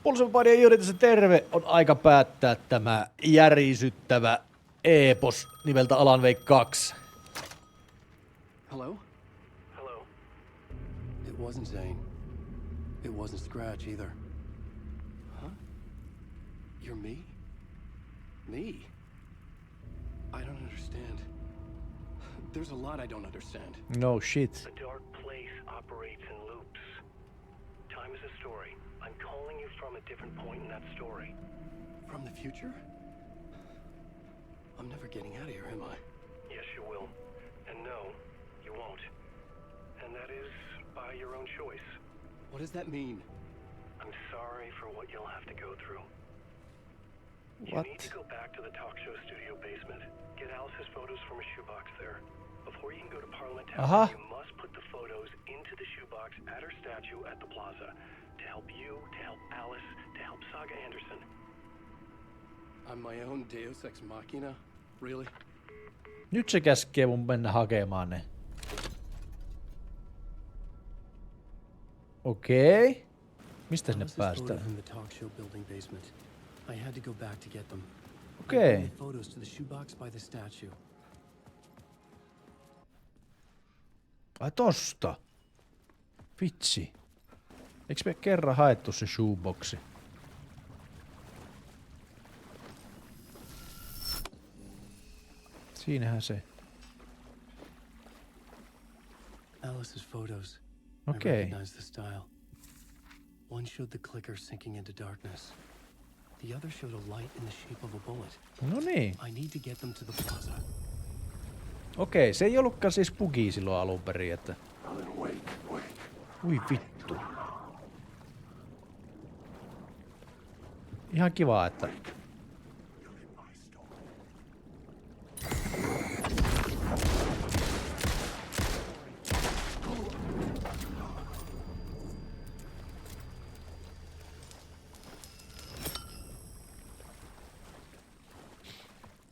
Pulsenpaini ja IONIN tässä terve. On aika päättää tämä järisyttävä epos nimeltä Alan Wake 2. Hello? Hello. It wasn't Zane. It wasn't Scratch either. Huh? You're me? Me? I don't understand. There's a lot I don't understand. No shit. The dark place operates in loops. Time is a story. I'm calling you from a different point in that story. From the future? I'm never getting out of here, am I? Yes, you will. And no, you won't. And that is by your own choice. What does that mean? I'm sorry for what you'll have to go through. What? You need to go back to the talk show studio basement. Get Alice's photos from a shoebox there. Before you can go to Parliament Tower, you must put the photos into the shoebox at her statue at the plaza. To help you, to help Alice, to help Saga Anderson. I'm my own Deus Ex Machina? Really? Nyt se käskee mun mennä hakemaan ne. Okei. Mistä sinne päästään? Okei. Ai tosta. Vitsi. Eiks me kerran haettu se shoeboxi? Siinähän se. Alice's photos. Okay. I recognize the style. One showed the clicker sinking into darkness. The other showed a light in the shape of a bullet. No niin. I need to get them to the plaza. Okei, se ei ollutkaan siis bugi silloin alun perin, että... Ui vittu. Ihan kiva, että...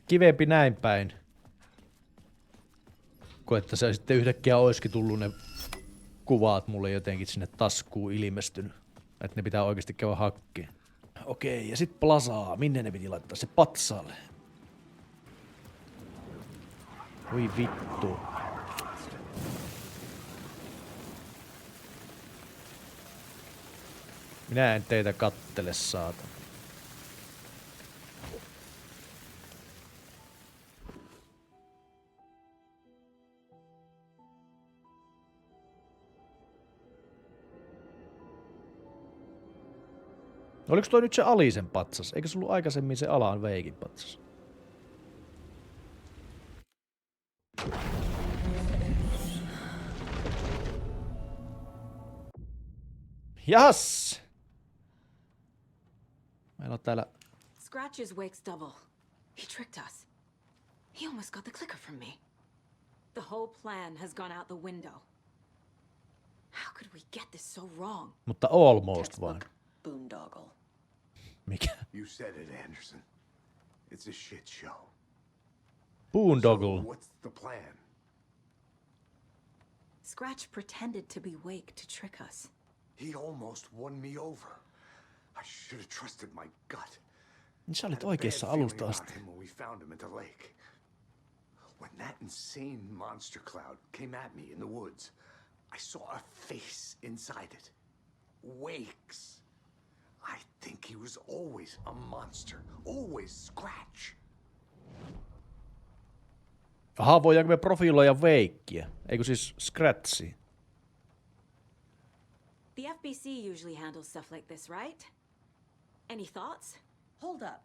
Kivempi näin päin. Kun että se sitten yhtäkkiä olisikin tullut ne kuvat mulle jotenkin sinne taskuun ilmestynyt. Että ne pitää oikeasti käydä hakkeen. Okei, ja sit plazaa. Minne ne piti laittaa? Se patsaalle. Oi vittu. Minä en teitä kattele, saatana. Oliko toi nyt se Alisen patsas? Eikö se ollut aikaisemmin se Alan Waken patsas? Jas! Meillä on täällä... Scratch is Wake's double. He tricked us. He almost got the clicker from me. The whole plan has gone out the window. How could we get this so wrong? Mutta almost vain. Boondoggle. Mikä? You said it, Anderson. It's a shit show. Boondoggle. So what's the plan? Scratch pretended to be Wake to trick us. He almost won me over. I should have trusted my gut. Niin sä olit oikeassa alusta asti. When we found him at the lake. When that insane monster cloud came at me in the woods, I saw a face inside it. Wake's. I think he was always a monster. Always Scratch. Aha, voidaanko me profiloida Wakea? Eikö siis Scratchia? The FBC usually handles stuff like this, right? Any thoughts? Hold up.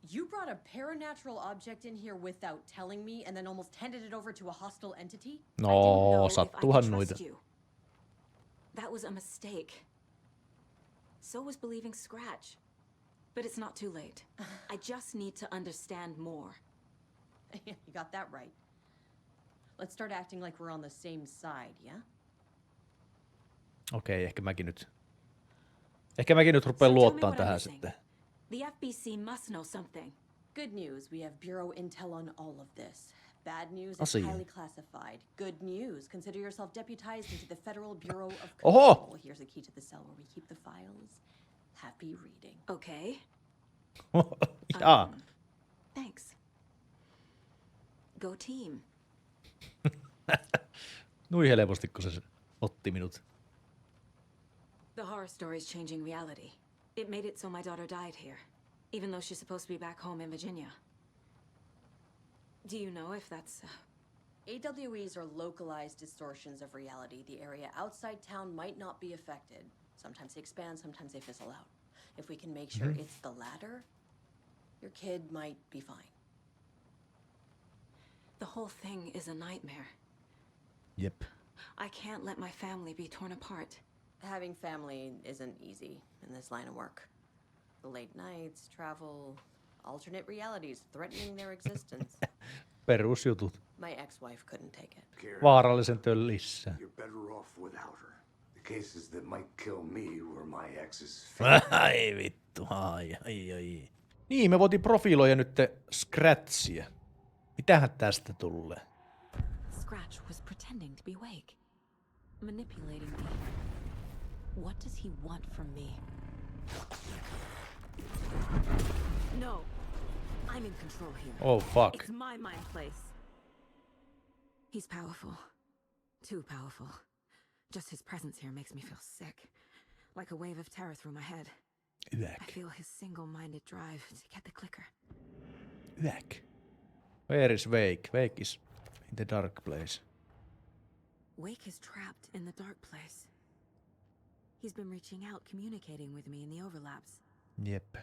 You brought a paranatural object in here without telling me and then almost handed it over to a hostile entity? No, sattuuhan noita. That was a mistake. So was believing Scratch. But it's not too late. I just need to understand more. You got that right. Let's start acting like we're on the same side, yeah? Okei, ehkä mäkin nyt rupean luottaan tähän sitten. The FBC must know something. Good news, we have Bureau intel on all of this. Bad news, it's highly classified. Good news, consider yourself deputized into the Federal Bureau of Control. Here's a key to the cell where we keep the files. Happy reading. Okay. Jaa. Thanks. Go team. Nui helposti, kun se otti minut. The horror story's changing reality. It made it so my daughter died here, even though she's supposed to be back home in Virginia. Do you know if that's... AWEs are localized distortions of reality. The area outside town might not be affected. Sometimes they expand, sometimes they fizzle out. If we can make sure it's the latter, your kid might be fine. The whole thing is a nightmare. Jep. I can't let my family be torn apart. Having family isn't easy in this line of work. The late nights, travel, alternate realities threatening their existence. Perusjutut. My ex-wife couldn't take it. Karen, Vaarallisen töllissä. you're better off without her. The cases that might kill me were my ex's. Ai vittu, ai. Niin, me voitiin profiloida nyt Scratchia. Mitähän tästä tulee? Scratch was pretending to be Wake, manipulating me. What does he want from me? No, I'm in control here. Oh fuck. It's my mind place. He's powerful. Too powerful. Just his presence here makes me feel sick. Like a wave of terror through my head. I Yäk. feel his single-minded drive to get the clicker. Yäk. Where is Wake? Wake is in the dark place. Wake is trapped in the dark place. He's been reaching out, communicating with me in the overlaps. Jep.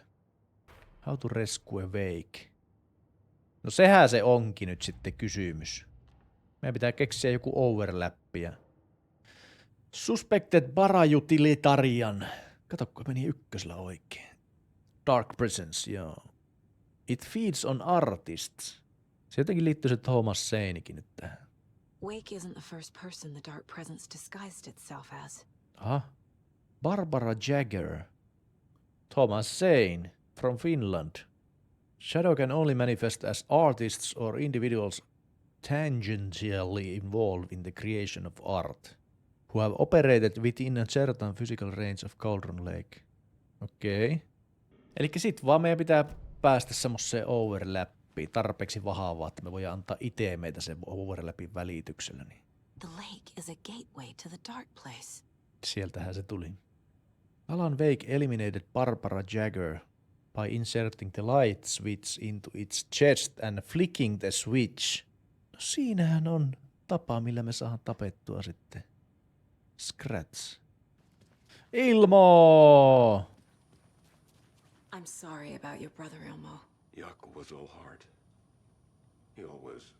How to rescue Wake? No sehän se onkin nyt sitten kysymys. Meidän pitää keksiä joku overlappia. Suspected Barajutilit-Arian. Katokko, meni ykkösellä oikein. Dark Presence, joo. It feeds on artists. Se jotenkin liittyy se Thomas Sainikin nyt tähän. Wake isn't the first person the dark presence disguised itself as. Aha. Barbara Jagger. Thomas Sain from Finland. Shadow can only manifest as artists or individuals tangentially involved in the creation of art, who have operated within a certain physical range of Cauldron Lake. Okei. Okay. Elikkä sit vaan meidän pitää päästä semmoseen overlappiin tarpeeksi vahvaa, että me voidaan antaa itse meitä sen overlapin välityksellä. Niin. The lake is a gateway to the dark place. Sieltähän se tuli. Alan Wake eliminated Barbara Jagger by inserting the light switch into its chest and flicking the switch. No siinähän on tapa, millä me saadaan tapettua sitten Scratch. Ilmo! I'm sorry about your brother, Ilmo. Jaakko was all heart. He always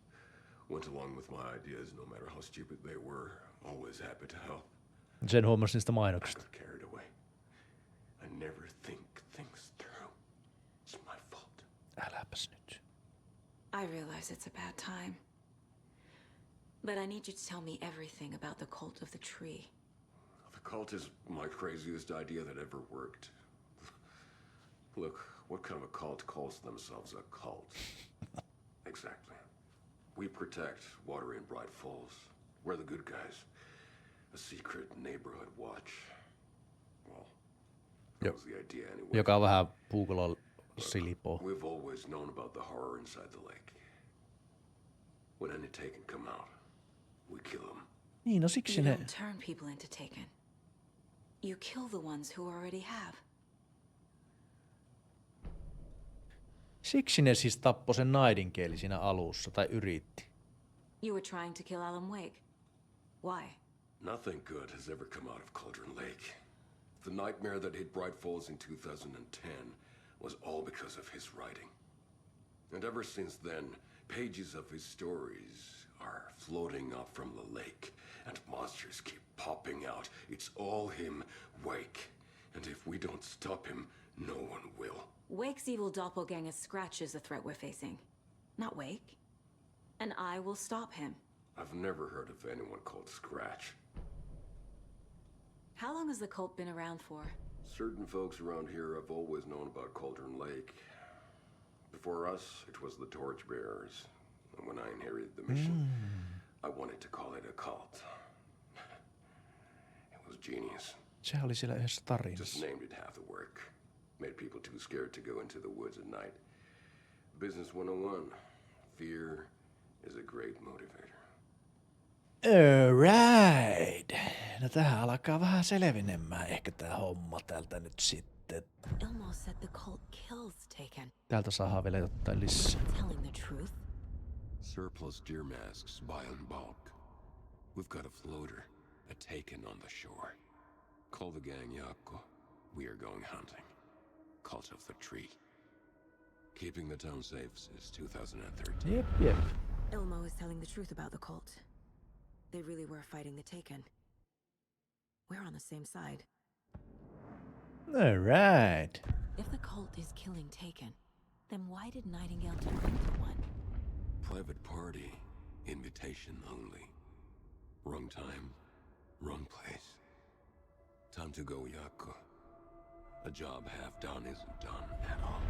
went along with my ideas, no matter how stupid they were. Always happy to help. Sen huomasi niistä I mainoksista. got carried away. I never think things through. It's my fault. Äläpäs nyt. I realize it's a bad time. But I need you to tell me everything about the cult of the tree. The cult is my craziest idea that ever worked. Look, what kind of a cult calls themselves a cult? Exactly. We protect water in Bright Falls. We're the good guys. A secret neighborhood watch. Well, that was the idea anyway. Joka on vähän puukolla silipoo. We've always known about the horror inside the lake. When any Taken come out, we kill them. Niin, no siksi You ne... don't turn people into Taken. You kill the ones who already have. Siksi ne siis tappoi sen Nightingale siinä alussa, tai yritti. You were trying to kill Alan Wake. Why? Nothing good has ever come out of Cauldron Lake. The nightmare that hit Bright Falls in 2010 was all because of his writing. And ever since then, pages of his stories are floating up from the lake, and monsters keep popping out. It's all him, Wake. And if we don't stop him, no one will. Wake's evil doppelganger Scratch is the threat we're facing, not Wake. And I will stop him. I've never heard of anyone called Scratch. How long has the cult been around for? Certain folks around here have always known about Cauldron Lake. Before us, it was the Torchbearers. And when I inherited the mission, I wanted to call it a cult. It was genius. Sehän oli siellä yhdessä Just tarinassa. named it half the work. Made people too scared to go into the woods at night. Business 101. Fear is a great motivator. Alright. No tähän alkaa vähän selvinemään ehkä tää homma täältä nyt sitten. Ilmo said the cult kills Taken. Täältä saadaan vielä jotain lisää. Telling the truth? Surplus deer masks buy in bulk. We've got a floater, a Taken on the shore. Call the gang Yakko. We are going hunting. Cult of the Tree. Keeping the town safe since 2013. Jep. Ilmo is telling the truth about the cult. They really were fighting the Taken. We're on the same side. Alright. If the cult is killing Taken, then why did Nightingale turn into one? Private party. Invitation only. Wrong time. Wrong place. Time to go, Yakko. A job half done isn't done at all.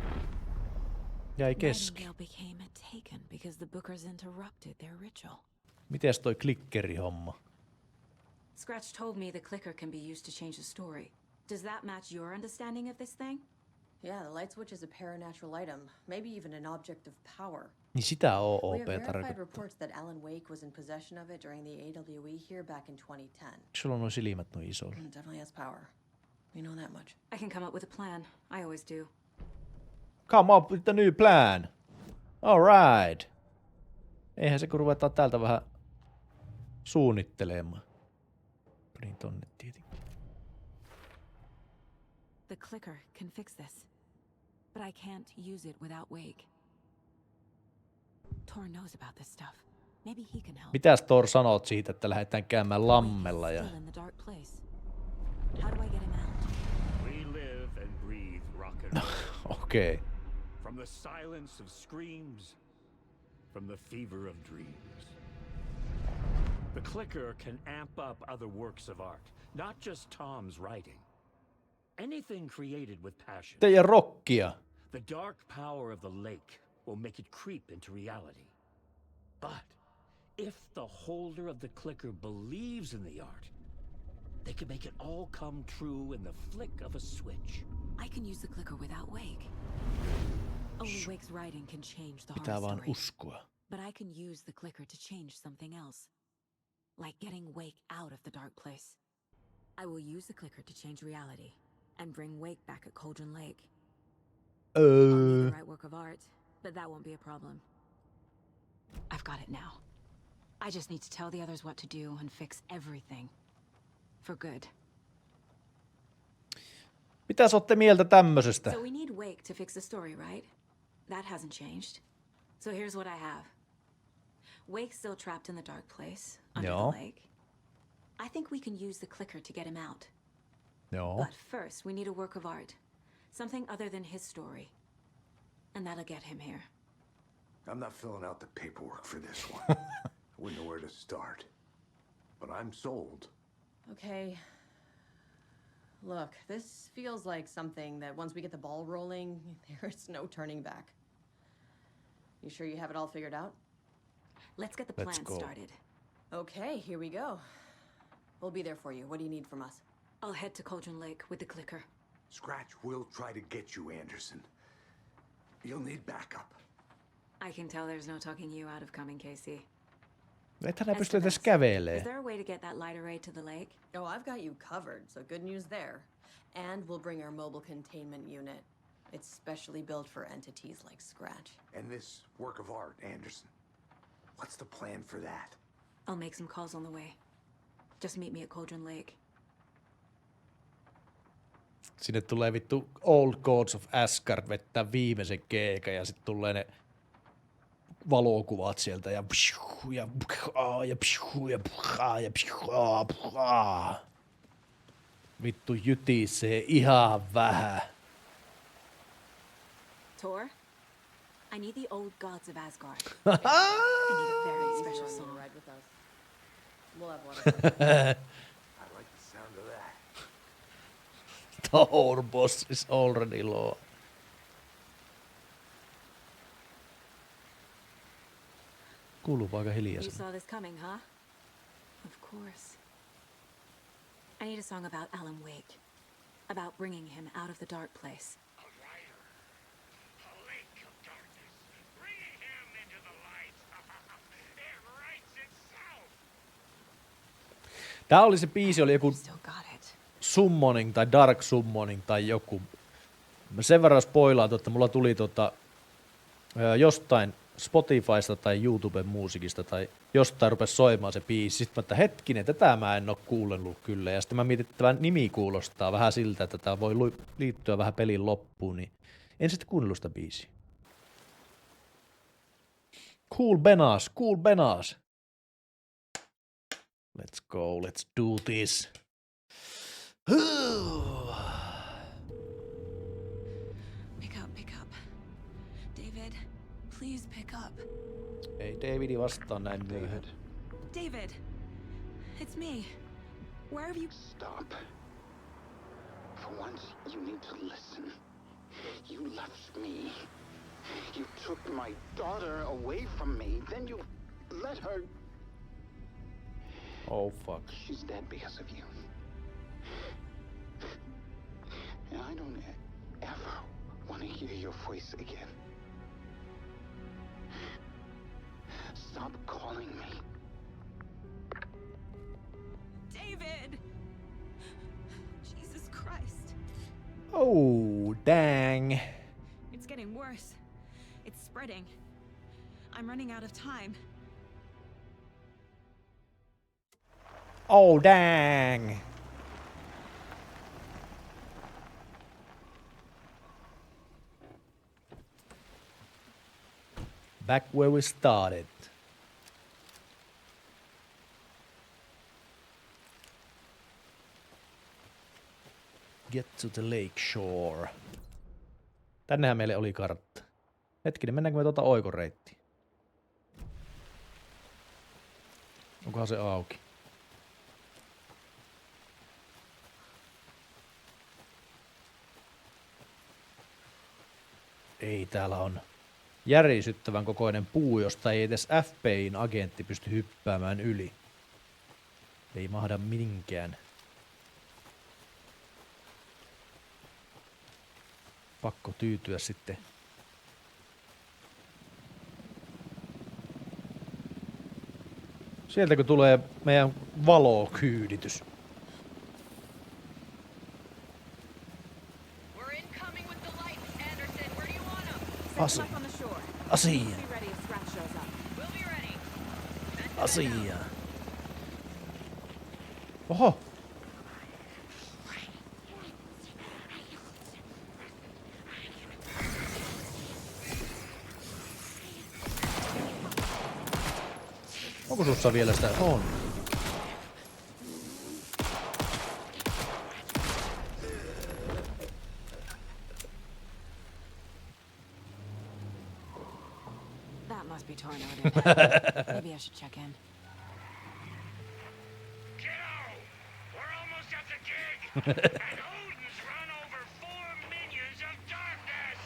Jäi kesken. Nightingale became a Taken because the Bookers interrupted their ritual. Mites toi klikkeri-homma? Scratch told me the clicker can be used to change the story. Does that match your understanding of this thing? Yeah, the light switch is a paranatural item, maybe even an object of power. Niin sitä We OP have verified tarkoittaa. reports that Alan Wake was in possession of it during the AWE here back in 2010. Sulla on noin silmät noin isolla. Definitely has power. We know that much. I can come up with a plan. I always do. Come up with a new plan. Alright. Eihän se kun ruvetaan täältä vähän suunnittelemaan. Panin tonne tietenkin. The clicker can fix this. But I can't use it without Wake. Tor knows about this stuff. Maybe he can help. Mitäs Thor sanot siitä, että lähdetään käymään lammella Wake ja... is still in the dark place. How do I get him out? We live and breathe rock and roll. Okei. From the silence of screams, from the fever of dreams. The clicker can amp up other works of art, not just Tom's writing. Anything created with passion. Teidän rockia. The dark power of the lake will make it creep into reality. But if the holder of the clicker believes in the art, they can make it all come true in the flick of a switch. I can use the clicker without Wake. Only Wake's writing can change the Pitää horror vaan story. uskoa. But I can use the clicker to change something else. Like getting Wake out of the dark place. I will use the clicker to change reality and bring Wake back at Cauldron Lake. I'll need the right work of art, but that won't be a problem. I've got it now. I just need to tell the others what to do and fix everything. For good. Mitäs ootte mieltä tämmöisestä? So we need Wake to fix the story, right? That hasn't changed. So here's what I have. Wake's still trapped in the dark place, under Joo. the lake. I think we can use the clicker to get him out. Joo. But first, we need a work of art. Something other than his story. And that'll get him here. I'm not filling out the paperwork for this one. I wouldn't know where to start. But I'm sold. Okay. Look, this feels like something that once we get the ball rolling, there's no turning back. You sure you have it all figured out? Let's get the Let's plan go. started. Okay, here we go. We'll be there for you. What do you need from us? I'll head to Cauldron Lake with the clicker. Scratch will try to get you, Anderson. You'll need backup. I can tell there's no talking you out of coming, Casey. Ethän nää As pysty for edes this, kävelee. Is there a way to get that light array to the lake? Oh, I've got you covered, so good news there. And we'll bring our mobile containment unit. It's specially built for entities like Scratch. And this work of art, Anderson. What's the plan for that? I'll make some calls on the way. Just meet me at Cauldron Lake. Sinne tulee vittu Old Gods of Asgard vettää viimeisen keikan ja sitten tulee ne valokuvat sieltä ja vittu jytisee ihan vähän. Tor, I need the old gods of Asgard. I need a very special You're song. gonna ride with us. We'll have one. I like the sound of that. Our boss is already low. Kuuluu aika You hiljaisen. saw this coming, huh? Of course. I need a song about Alan Wake. About bringing him out of the dark place. A writer. A lake of darkness. Bringing him into the light. It writes itself. Tää oli se biisi, oli joku Still got it. summoning tai dark summoning tai joku. Mä sen verran spoilaan, että mulla tuli jostain Spotifysta tai YouTuben muusikista tai jostain rupesi soimaan se biisi. Sitten mä, että hetkinen, tätä mä en oo kuunnellut kyllä. Ja sitten mä mietin, että tämä nimi kuulostaa vähän siltä, että tää voi liittyä vähän pelin loppuun, niin en sitten kuunnellut sitä biisiä. Cool Benas, cool Benas. Let's go, let's do this. Pick up. David, please pick up. Ei Davidi vastaa näin myöhään. David, it's me. Where have you... Stop. For once, you need to listen. You left me. You took my daughter away from me. Then you let her... Oh fuck. She's dead because of you. And I don't ever want to hear your voice again. Stop calling me. David! Jesus Christ. Oh, dang. It's getting worse. It's spreading. I'm running out of time. Oh, dang. Back where we started. Get to the lake shore. Tännehän meille oli kartta. Hetkinen, mennäänkö me tuota oikoreittiä? Onkohan se auki? Ei, täällä on järisyttävän kokoinen puu, josta ei edes FBI:n agentti pysty hyppäämään yli. Ei mahda minkään. Pakko tyytyä sitten. Sieltä kun tulee meidän valokyyditys. We're incoming with the lights, Anderson. Where do you want them? Asia. Up on the shore. Asia. Be ready if Scratch shows up. We'll be ready. Asia. Oho. Onko sussa vielä sitä? On. That must be torn out. Maybe I should check in. Kiddo! We're almost at the gig! And Odin's run over 4 minions of darkness!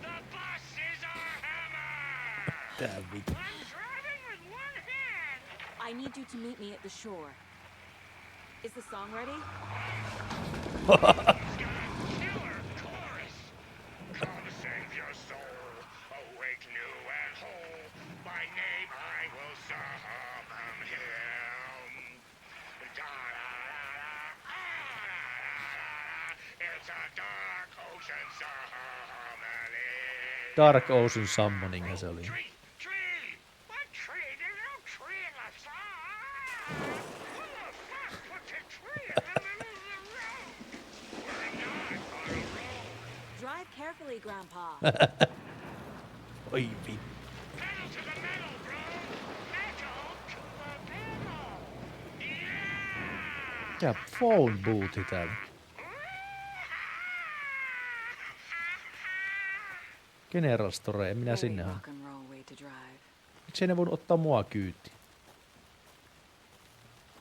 The boss is our hammer! Tää vittu. I'm driving with one hand! I need you to meet me at the shore. Is the song ready? Killer chorus! Come save your soul, awake new and whole. By name I will summon him. It's a dark ocean summoning. Dark Ocean Summoning se oli. Tree! Tree! What tree? There's no tree in the song! Who the fuck put the tree in the middle of the road? We're not on a road! Drive carefully, Grandpa. Oi vittu. Pedal to the metal, bro! Metal to the metal! Yeah! Mikä phone boothi täällä? General Store, en minä Very sinne han. rock and roll way to drive. Miksi ei ne voinut ottaa mua kyytiin?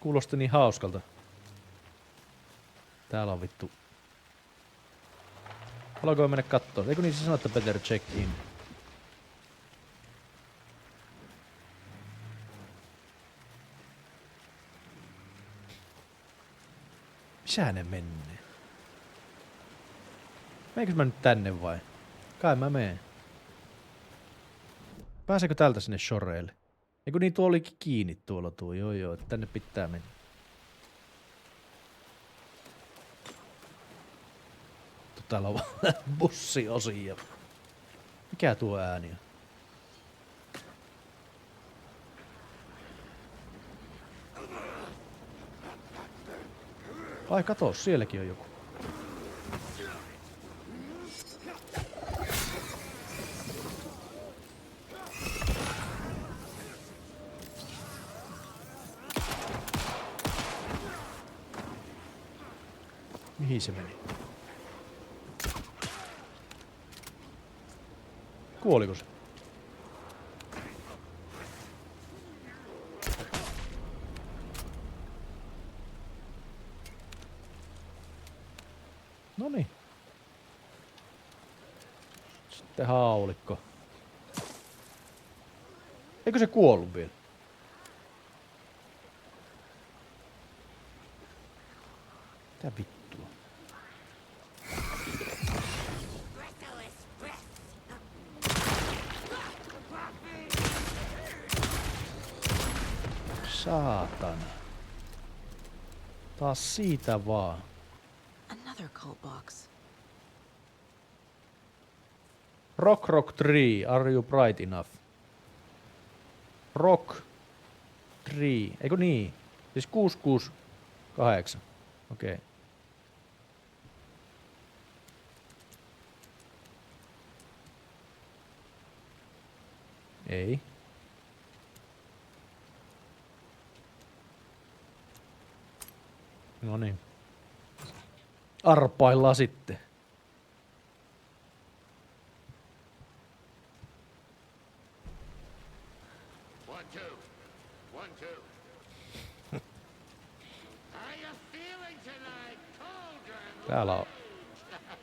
Kuulosti niin hauskalta. Täällä on vittu. Haluanko mennä kattoo? Eikö niin se sanoo, että better check in? Missä ne menee? Meinkö mä nyt tänne vai? Kai mä meen. Pääseekö täältä sinne shoreille? Eiku niin tuo olikin kiinni tuolla tuo. Joo, tänne pitää mennä. Täällä on bussiosia. Mikä tuo ääni on? Ai kato, sielläkin on joku. Mihin se meni? Kuoliko se? Noniin. Sitten haulikko. Eikö se kuollut vielä? Mitä vittua? Saatana. Taas siitä vaan. Another cult box. Rock tree, are you bright enough? Rock tree, eikö niin? Siis 668. Okei. Okay. Ei. No niin. Arpaillaan sitten.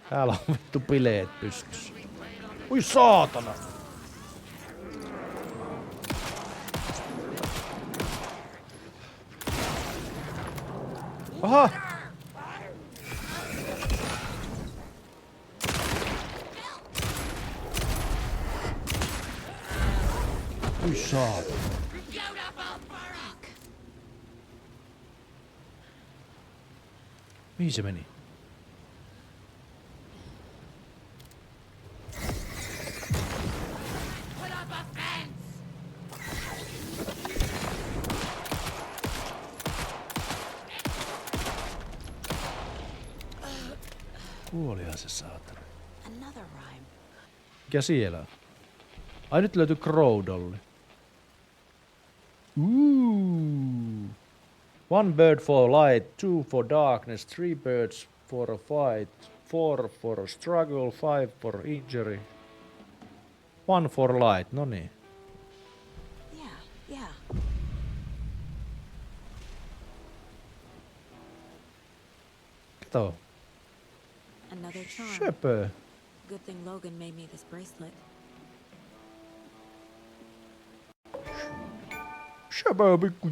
Täällä on vittu bileet pystyssä. Ui saatana! Aha! Ui saatana. Mihin se meni? Kuolihan se saatana. Another rhyme. Mikä siellä on? Ai nyt löytyi Crowdolli. One bird for light, two for darkness, three birds for a fight, four for a struggle, five for injury, one for light. No niin. Yeah. Kato. Another charm. Söpö. Good thing Logan made me this bracelet. Söpö pikku.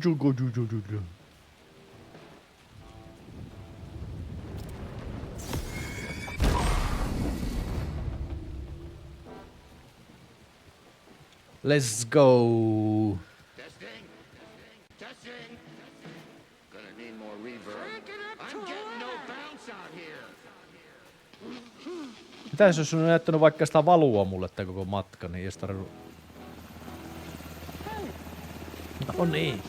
Let's go. Testing. Gonna need more reverb. I'm getting no bounce out here. Mitä jos on näyttänyt vaikka sitä valua mulle tää koko matka, niin ei sitä tarvinnut. No niin.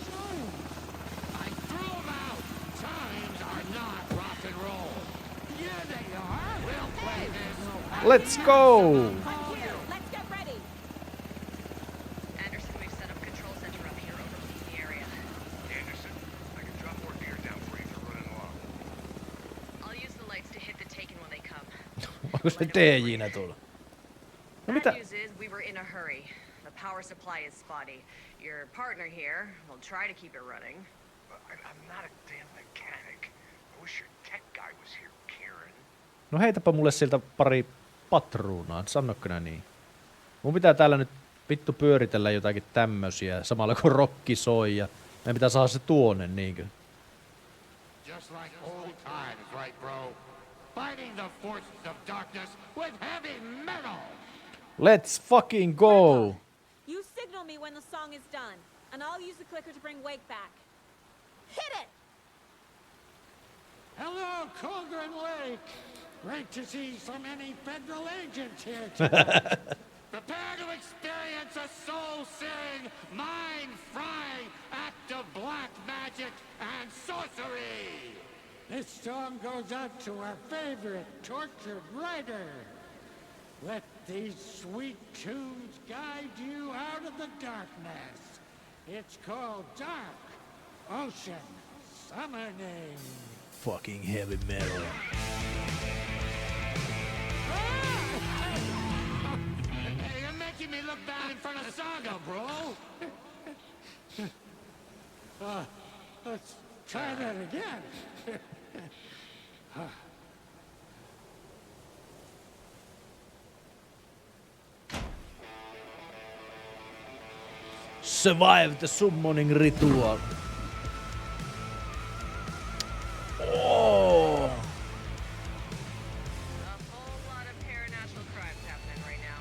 Let's go! Onko se TJ:nä tuolla? No mitä? Bad news is we were in a hurry. The power supply is spotty. Your partner here will try to keep it running. I'm not a damn mechanic. I wish your tech guy was here, Karen. No heitäpä mulle sieltä pari patruunaa, sanokko nää niin? Mun pitää täällä nyt vittu pyöritellä jotakin tämmösiä, samalla kun rokki soi ja meidän pitää saada se tuonne niinkö? Just like old times. right, bro. Fighting the forces of darkness with heavy metal. Let's fucking go! You signal me when the song is done, and I'll use the clicker to bring Wake back. Hit it! Hello, Cauldron Lake. Great to see so many federal agents here today. Prepare to experience a soul-searing, mind-frying act of black magic and sorcery. This song goes out to our favorite tortured writer. Let these sweet tunes guide you out of the darkness. It's called Dark Ocean Summoning. Fucking heavy metal. Hey, you're making me look bad in front of Saga, bro. Let's try that again. Survive the summoning ritual. Oh! A whole lot of paranormal crimes happening right now.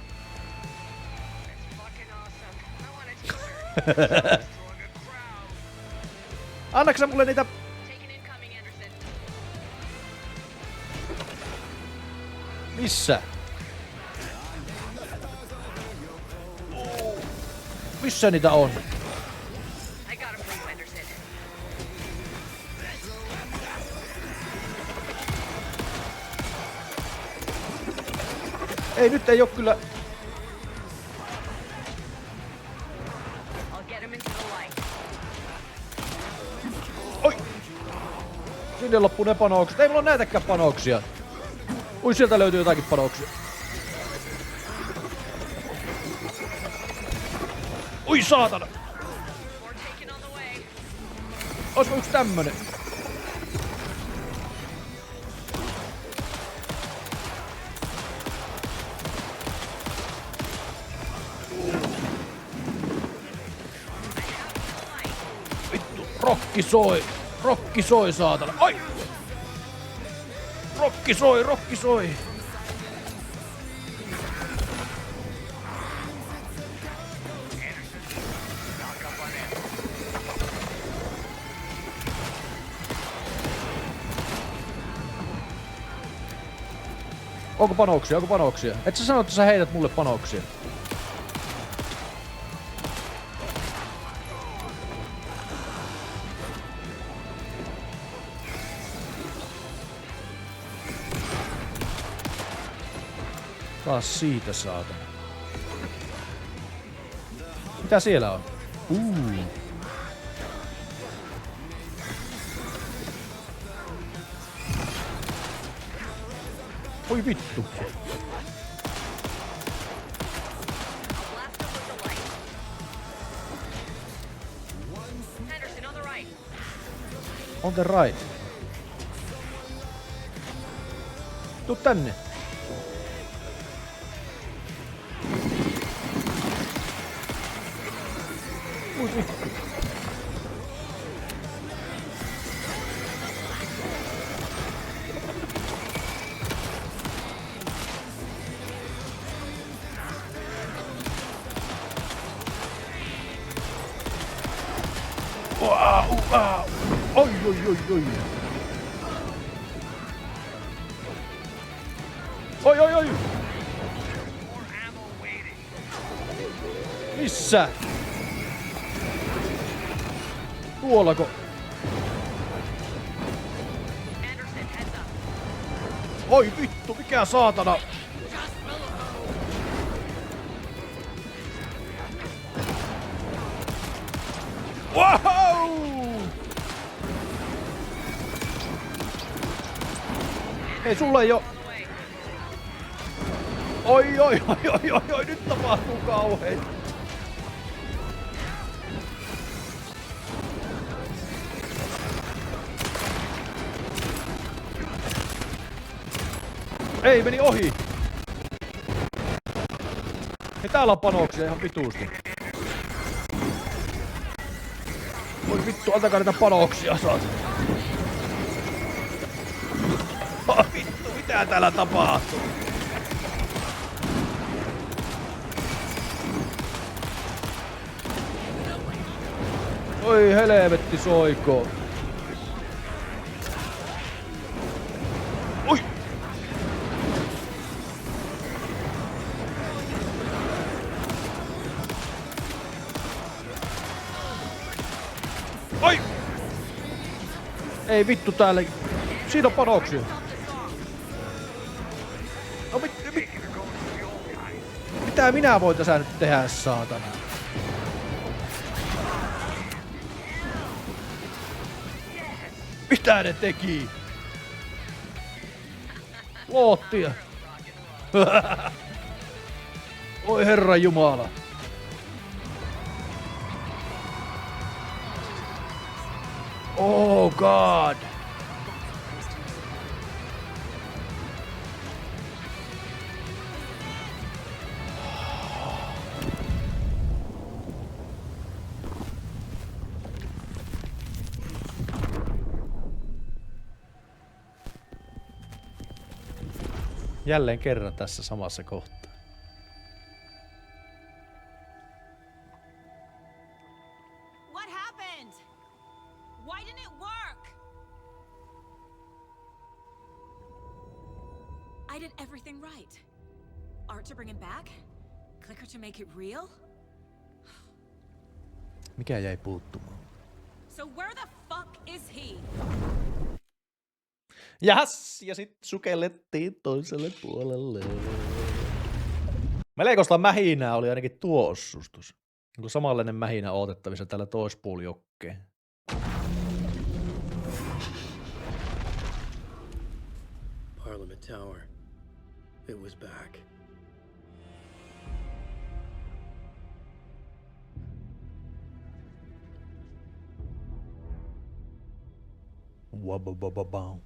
It's fucking awesome. I want a t-shirt. Stronger crowd. Annaks sä mulle niitä... Taking incoming, Anderson. Missä? Missä niitä on? I got him for you, Anderson. Ei, nyt ei oo kyllä... I'll get him into the light. Oi! Sinne loppuu ne panokset. Ei mulla oo näitäkään panoksia. Ui, sieltä löytyy jotakin panoksia. Ui, saatana! More taken on the way. Oispa yks tämmönen? Vittu, rokki soi! Rokki soi, saatana! Ai! Rokki soi, rokki soi! Onko panoksia? Onko panoksia? Et sä sano, että sä heität mulle panoksia. Taas siitä, saatana. Mitä siellä on? Oi vittu. Blast him with the light. Henderson, on the right. On the right. Tuu tänne. Oi vittu. Oi, oi, oi, oi. Oi, oi, oi. Missä? Tuollako? Anderson, heads up. Oi vittu, mikä saatana? Wow! Ei sulla ei oo... Oi, oi, oi, oi, oi, oi, nyt tapahtuu kauhein. Ei, meni ohi. Hei, täällä on panoksia ihan vituusti. Voi vittu, antakaa niitä panoksia, saat. Vittu, mitä täällä tapahtuu? Oi helvetti soiko. Oi! Oi! Ei vittu täällä. Siitä on panoksia. No mitä minä voin tässä nyt tehdä, saatana? Mitä ne teki? Loottia. Oi herran jumala. Oh god. Jälleen kerran tässä samassa kohtaa. What happened? Why didn't it work? I did everything right. Art to bring him back? Clicker to make it real? Mikä jäi puuttumaan? So where the fuck is he? Jas, ja sit sukellettiin toiselle puolelle. Melkoista mähinää oli ainakin tuo ossustus. Onko samanlainen mähinä odotettavissa täällä toispuoljokkeen? Parliament Tower. It was back. Wababababam.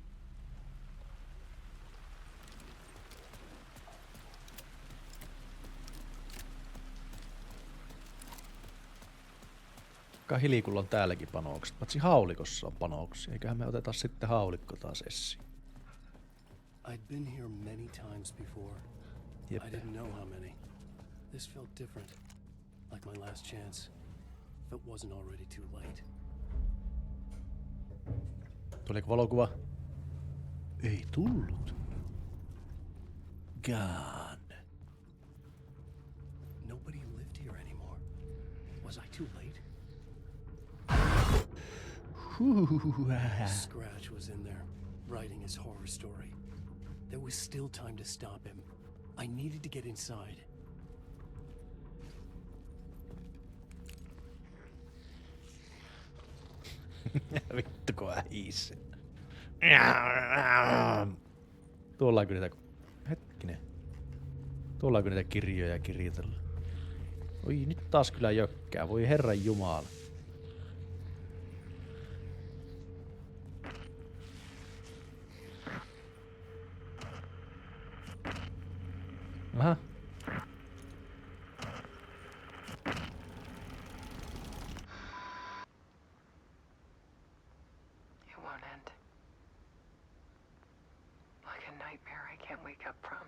Hilikulla on täälläkin panokset. Patsi haulikossa on panoksia. Eiköhän me oteta sitten haulikko taas esiin. I'd been here many times before. Yep. I didn't know how many. This felt different. Like my last chance. If it wasn't already too late. Tuliko valokuva? Ei tullut. God. Nobody lived here anymore. Was I too late? Scratch was in there, writing his horror story. There was still time to stop him. I needed to get inside. Vittu kun ähisi. Tuollaanko niitä... Hetkinen. Tuollaanko niitä kirjoja kirjoitella? Oi, nyt taas kyllä jökkää. Voi herran jumala. Aha. It won't end. Like a nightmare I can't wake up from.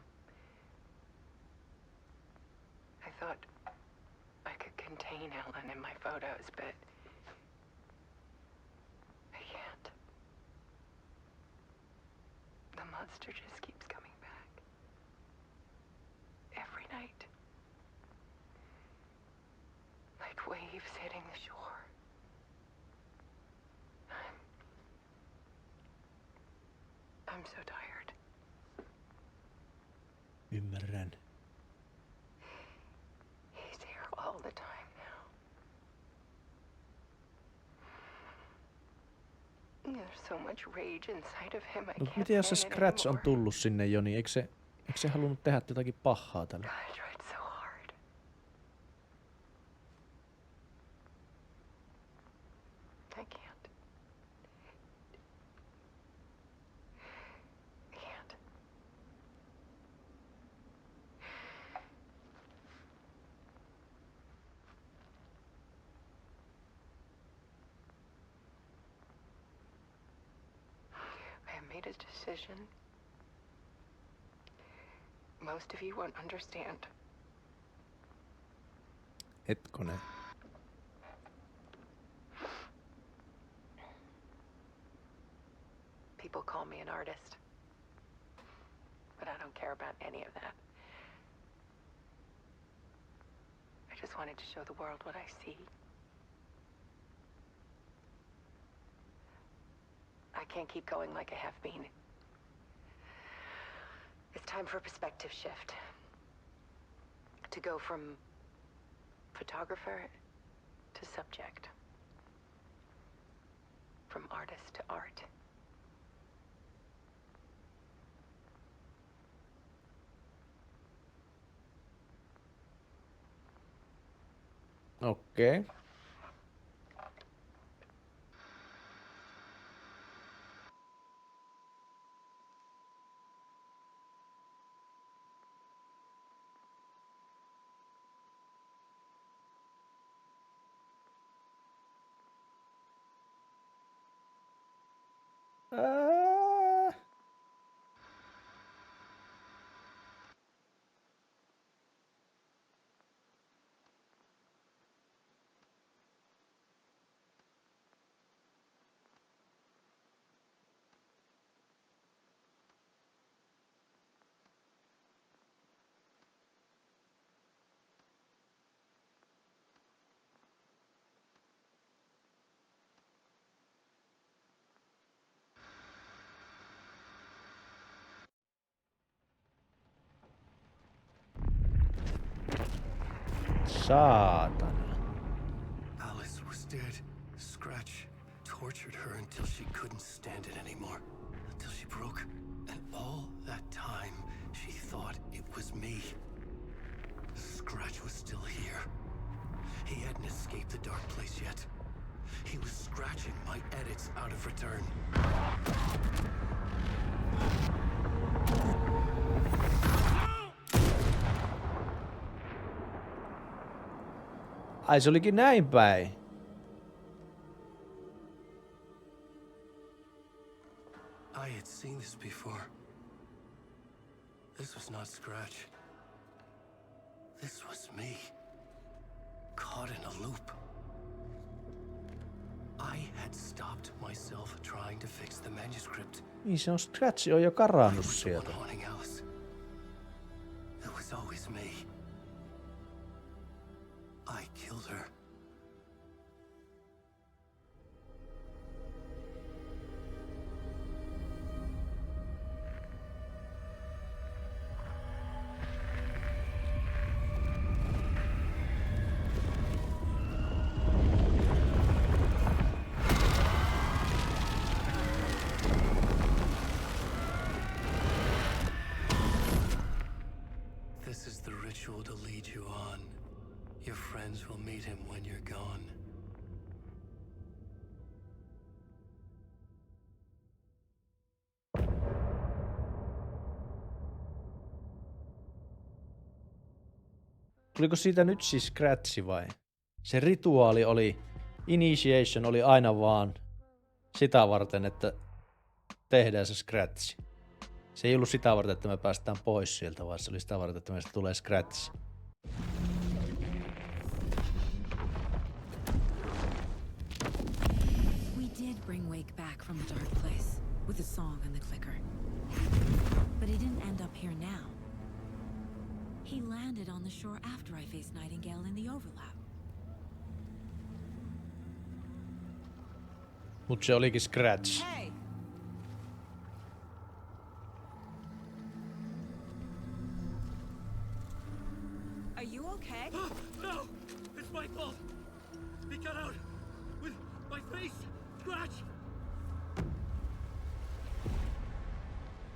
I thought I could contain Ellen in my photos, but I can't. The monster just keeps coming back. Every night. Like waves hitting the shore. I'm so tired. Ymmärrän. He's here all the time now. There's so much rage inside of him. I Mut can't miten jos se stand it Scratch on anymore. tullut sinne jo, niin eikö se halunnut tehdä jotakin pahaa tällä? I tried so hard. I can't. I can't. I have made a decision, most of you won't understand. Hetkonen. People call me an artist, but I don't care about any of that. I just wanted to show the world what I see. I can't keep going like I have been. It's time for a perspective shift. To go from photographer to subject. From artist to art. Okei. Saatana. Alice was dead. Scratch tortured her until she couldn't stand it anymore. Until she broke. And all that time, she thought it was me. Scratch was still here. He hadn't escaped the dark place yet. He was scratching my edits out of return. Ai se olikin näin päin. I had seen this before. This was not Scratch. This was me. Caught in a loop. I had stopped myself trying to fix the manuscript. Niin se on Scratch on jo karannut sieltä. Haunting Alice. It was always me. I killed her. This is the ritual to lead you on. Your friends will meet him when you're gone. Tuliko siitä nyt siis Scratchi vai? Se rituaali oli, initiation oli aina vaan sitä varten, että tehdään se Scratchi. Se ei ollut sitä varten, että me päästään pois sieltä, vaan se oli sitä varten, että meistä tulee Scratchi. We did bring Wake back from the dark place with the song and the clicker. But he didn't end up here now. He landed on the shore after I faced Nightingale in the overlap. Mut se olikin Scratch. Hey! Are you okay? No! It's my fault! He got out with my face! Scratch!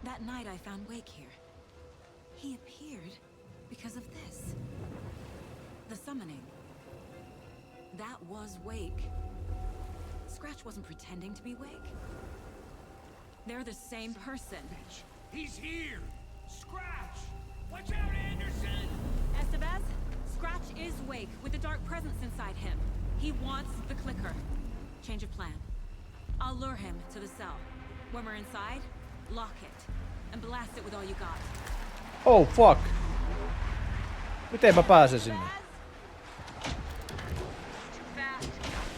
That night I found Wake here. He appeared because of this. The summoning. That was Wake. Scratch wasn't pretending to be Wake. They're the same person. He's here! Scratch! Watch out, Anderson! Estevez, Scratch is Wake with the dark presence inside him. He wants the clicker. Change of plan. I'll lure him to the cell. When we're inside, lock it and blast it with all you got. Oh fuck. Miten mä pääsen sinne? Fast.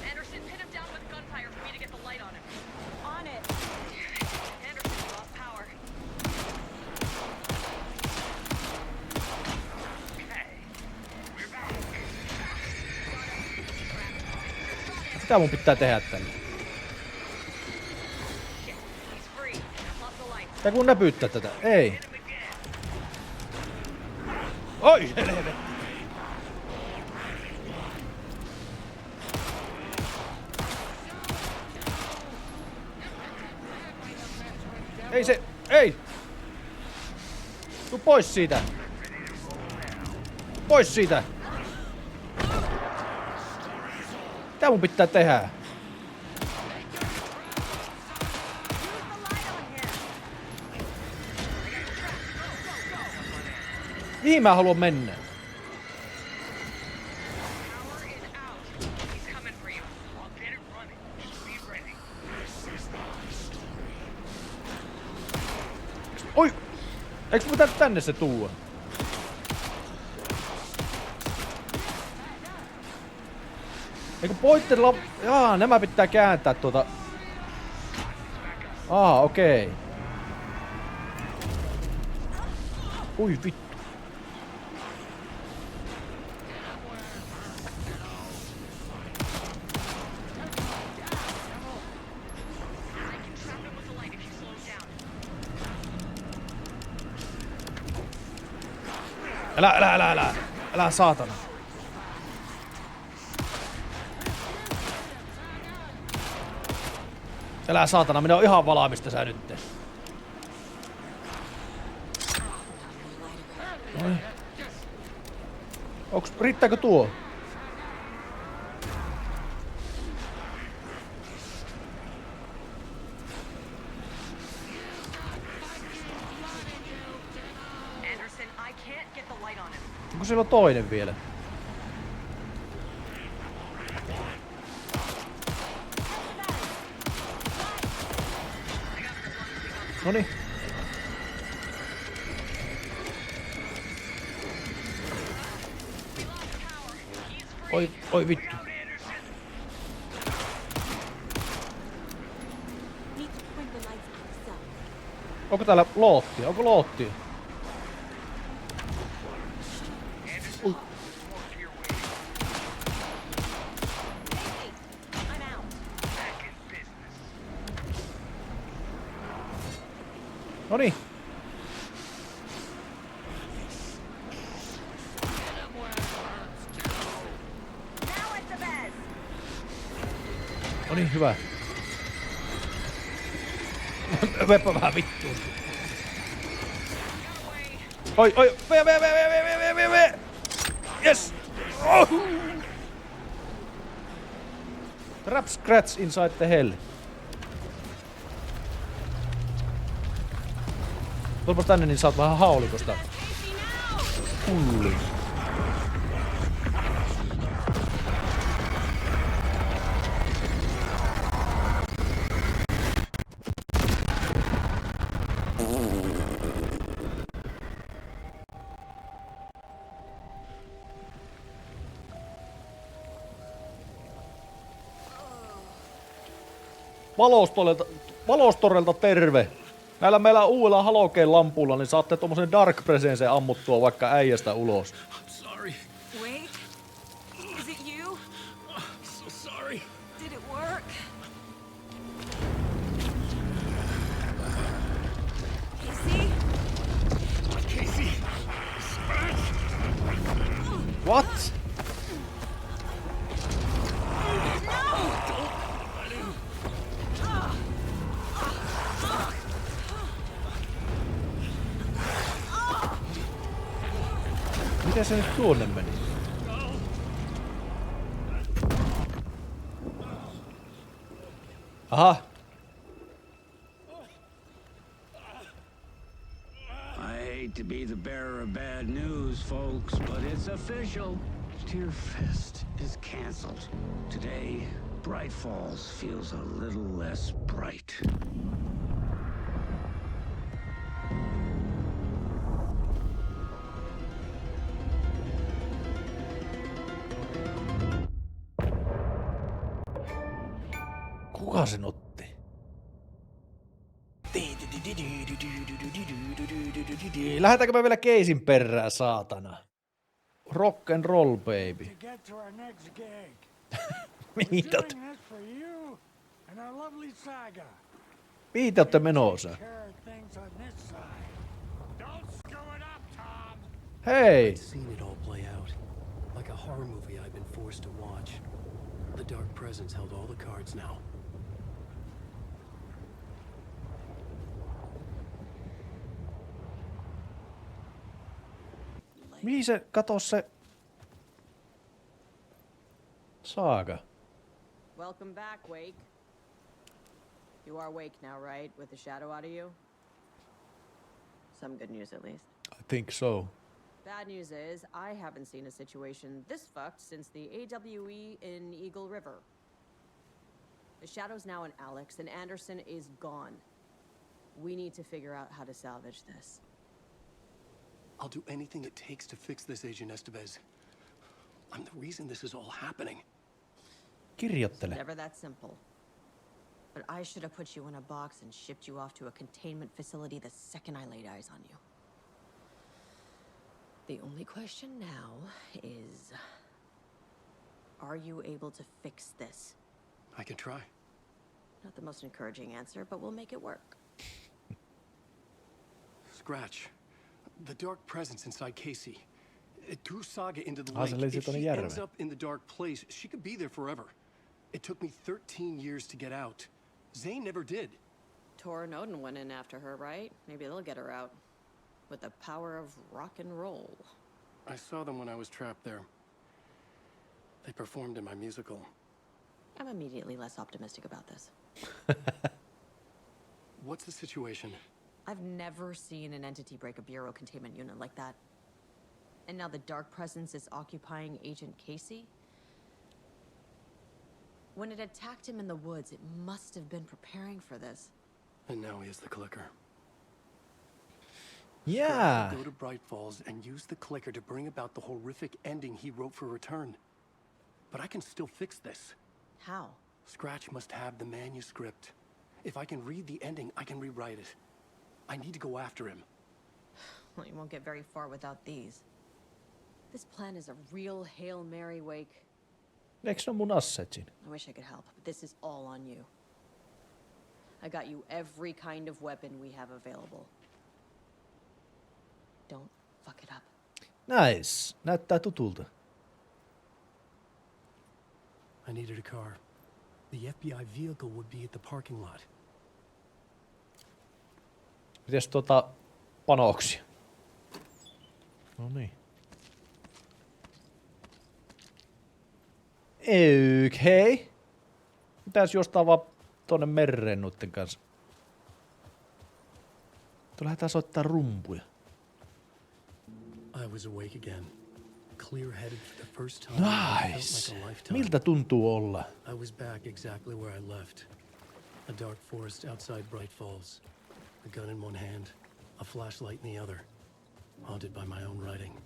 Anderson, pin him down with gunfire for me to get the light on him. On it. Anderson, you lost power. Mitä mun pitää tehdä tälle? He's free. Lost the light. Tää kun näpyttää tätä. Ei. Oi helvetti. Ei se. Ei. Tuu pois siitä. Pois siitä. Mitä mun pitää tehdä? Mihin mä haluan mennä? Power is out. He's coming for you. I'll get it running. Just be ready. Oi! Eiks mun pitää tänne se tuua? Eiku pointterilla... Jaa, nämä pitää kääntää tuota... Okei. Ui vittu. Älä saatana. Älä saatana, minä oon ihan valmista sä nyt. Riittääkö tuo? Anderson, I can't get the light on him. Onko siellä on toinen vielä? Noniin. Oi vittu. Need to bring the lights outside. Onko täällä loottia? Onko loottia? I'm out. Noniin. Now at the bed. Noniin, hyvä. Veppä vähän vittuun. Oi! Ve! Yes! Oh! Trap scratch inside the hell. Tulpas tänne, niin saat vähän haulikosta. Hullu. Valostorelta terve. Näillä meillä uudella halogeen lampulla, niin saatte tommosen dark presence ammuttua vaikka äijästä ulos. I'm sorry. Wait. Is it you? So sorry. Did it work? Casey? Casey. Scratch. What? Miten se nyt tuonne meni? Aha. I hate to be the bearer of bad news, folks, but it's official. Tear Fest is canceled. Today, Bright Falls feels a little less bright. Kuka sen otti? Lähdetäänkö me vielä keisin perään, saatana? Rock and roll, baby. To get to our next gig. Mihin te Doing this for you and our lovely saga. Mihin te ootte menossa? Care of things on this side. Don't screw it up, Tom. Hei! I'd seen it all play out. Like a horror movie I've been forced to watch. The dark presence held all the cards now. Mihin se, kato se... Saaga. Welcome back, Wake. You are awake now, right? With the shadow out of you? Some good news, at least. I think so. Bad news is, I haven't seen a situation this fucked since the AWE in Eagle River. The shadow's now in Alex, and Anderson is gone. We need to figure out how to salvage this. I'll do anything it takes to fix this, Agent Estevez. I'm the reason this is all happening. Kirjoittele. Never that simple. But I should have put you in a box and shipped you off to a containment facility the second I laid eyes on you. The only question now is, are you able to fix this? I can try. Not the most encouraging answer, but we'll make it work. Scratch. The dark presence inside Casey. It threw Saga into the Ah, se lake. löysi If tuonne she järveen. ends up in the dark place, she could be there forever. It took me 13 years to get out. Zane never did. Tor and Odin went in after her, right? Maybe they'll get her out. With the power of rock and roll. I saw them when I was trapped there. They performed in my musical. I'm immediately less optimistic about this. What's the situation? I've never seen an entity break a bureau containment unit like that. And now the dark presence is occupying Agent Casey? When it attacked him in the woods, it must have been preparing for this. And now he has the clicker. Yeah. Go to Bright Falls and use the clicker to bring about the horrific ending he wrote for Return. But I can still fix this. How? Scratch must have the manuscript. If I can read the ending, I can rewrite it. I need to go after him. Well, you won't get very far without these. This plan is a real Hail Mary, Wake. Eikö ne on mun assetsin? I wish I could help, but this is all on you. I got you every kind of weapon we have available. Don't fuck it up. Nice. Näyttää tutulta. I needed a car. The FBI vehicle would be at the parking lot. Mites panoksia? No niin. Hei. Pitäis juostaa vaan tonne mereen noitten kanssa. Tuo lähdetään soittaa rumpuja. I was awake again. Clear-headed for the first time. Nice. It felt like a lifetime. Miltä tuntuu olla? I was back exactly where I left. A dark forest outside Bright Falls. A gun in one hand, a flashlight in the other. Haunted by my own writing.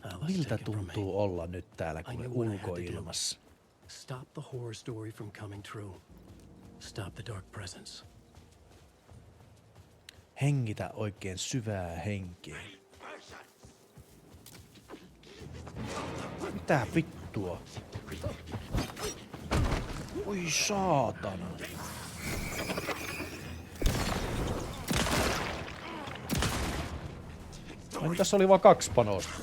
Alice Miltä taken from me. tuntuu olla nyt täällä I kuule knew what I had to do. ulkoilmassa? Stop the horror story from coming true. Stop the dark presence. Hengitä oikein syvää henkeä. Mitä vittua? Oi saatana. Ai, tässä oli vaan 2 panosta.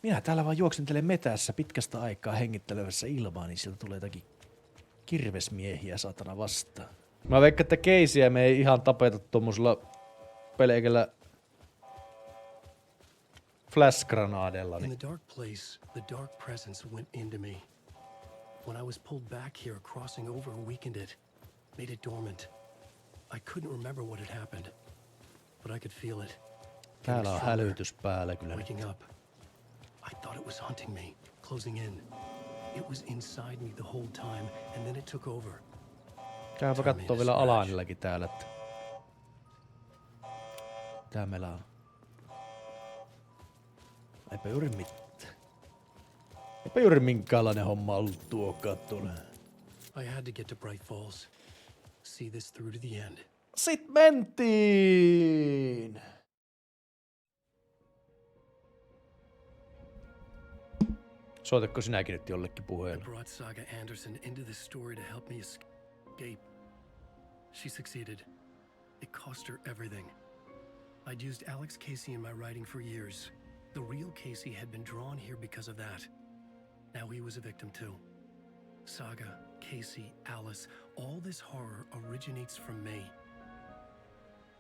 Minä täällä vaan juoksentelen metässä pitkästä aikaa hengittelevässä ilmaa, niin sieltä tulee jotakin kirvesmiehiä saatana vastaan. Mä veikkaan, että keisiä me ei ihan tapeta tommosella pelkällä flash-granaadella. In the dark place, the dark presence went into me. When I was pulled back here, crossing over weakened it, made it dormant. I couldn't remember what had happened, but I could feel it. Täällä on hälytys päällä kyllä. Waking up, I thought it was hunting me, closing in. It was inside me the whole time, and then it took over. Käypä kattoo vielä Alanilläkin täällä, että tää meillä on. Eipä juuri mitään. Eipä juuri minkäänlainen homma ollut tuokaan tuolla. I had to get to Bright Falls. See this through to the end. Sit mentiin! Soitatko sinäkin nyt jollekin I puheelle? brought Saga Anderson into this story to help me escape. She succeeded. It cost her everything. I'd used Alex Casey in my writing for years. The real Casey had been drawn here because of that. Now he was a victim too. Saga, Casey, Alice, all this horror originates from me.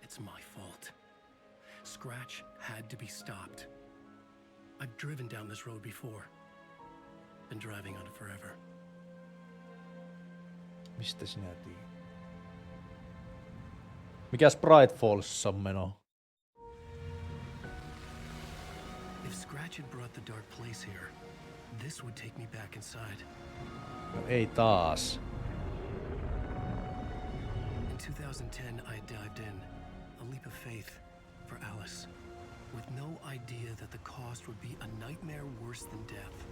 It's my fault. Scratch had to be stopped. I've driven down this road before. Been driving on it forever. Mistä sinä tiedät? Mikäs Bright Fallsissa on meno? If Scratch had brought the dark place here, this would take me back inside. No ei taas. In 2010, I dived in, a leap of faith for Alice, with no idea that the cost would be a nightmare worse than death.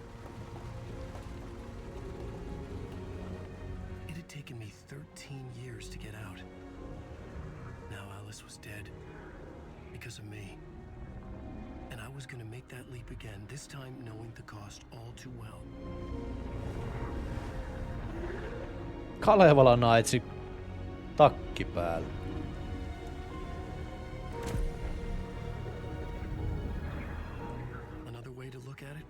It had taken me 13 years to get out. Now Alice was dead because of me. And I was gonna make that leap again, this time knowing the cost all too well. Kalevala naitsi takki päällä. Another way to look at it,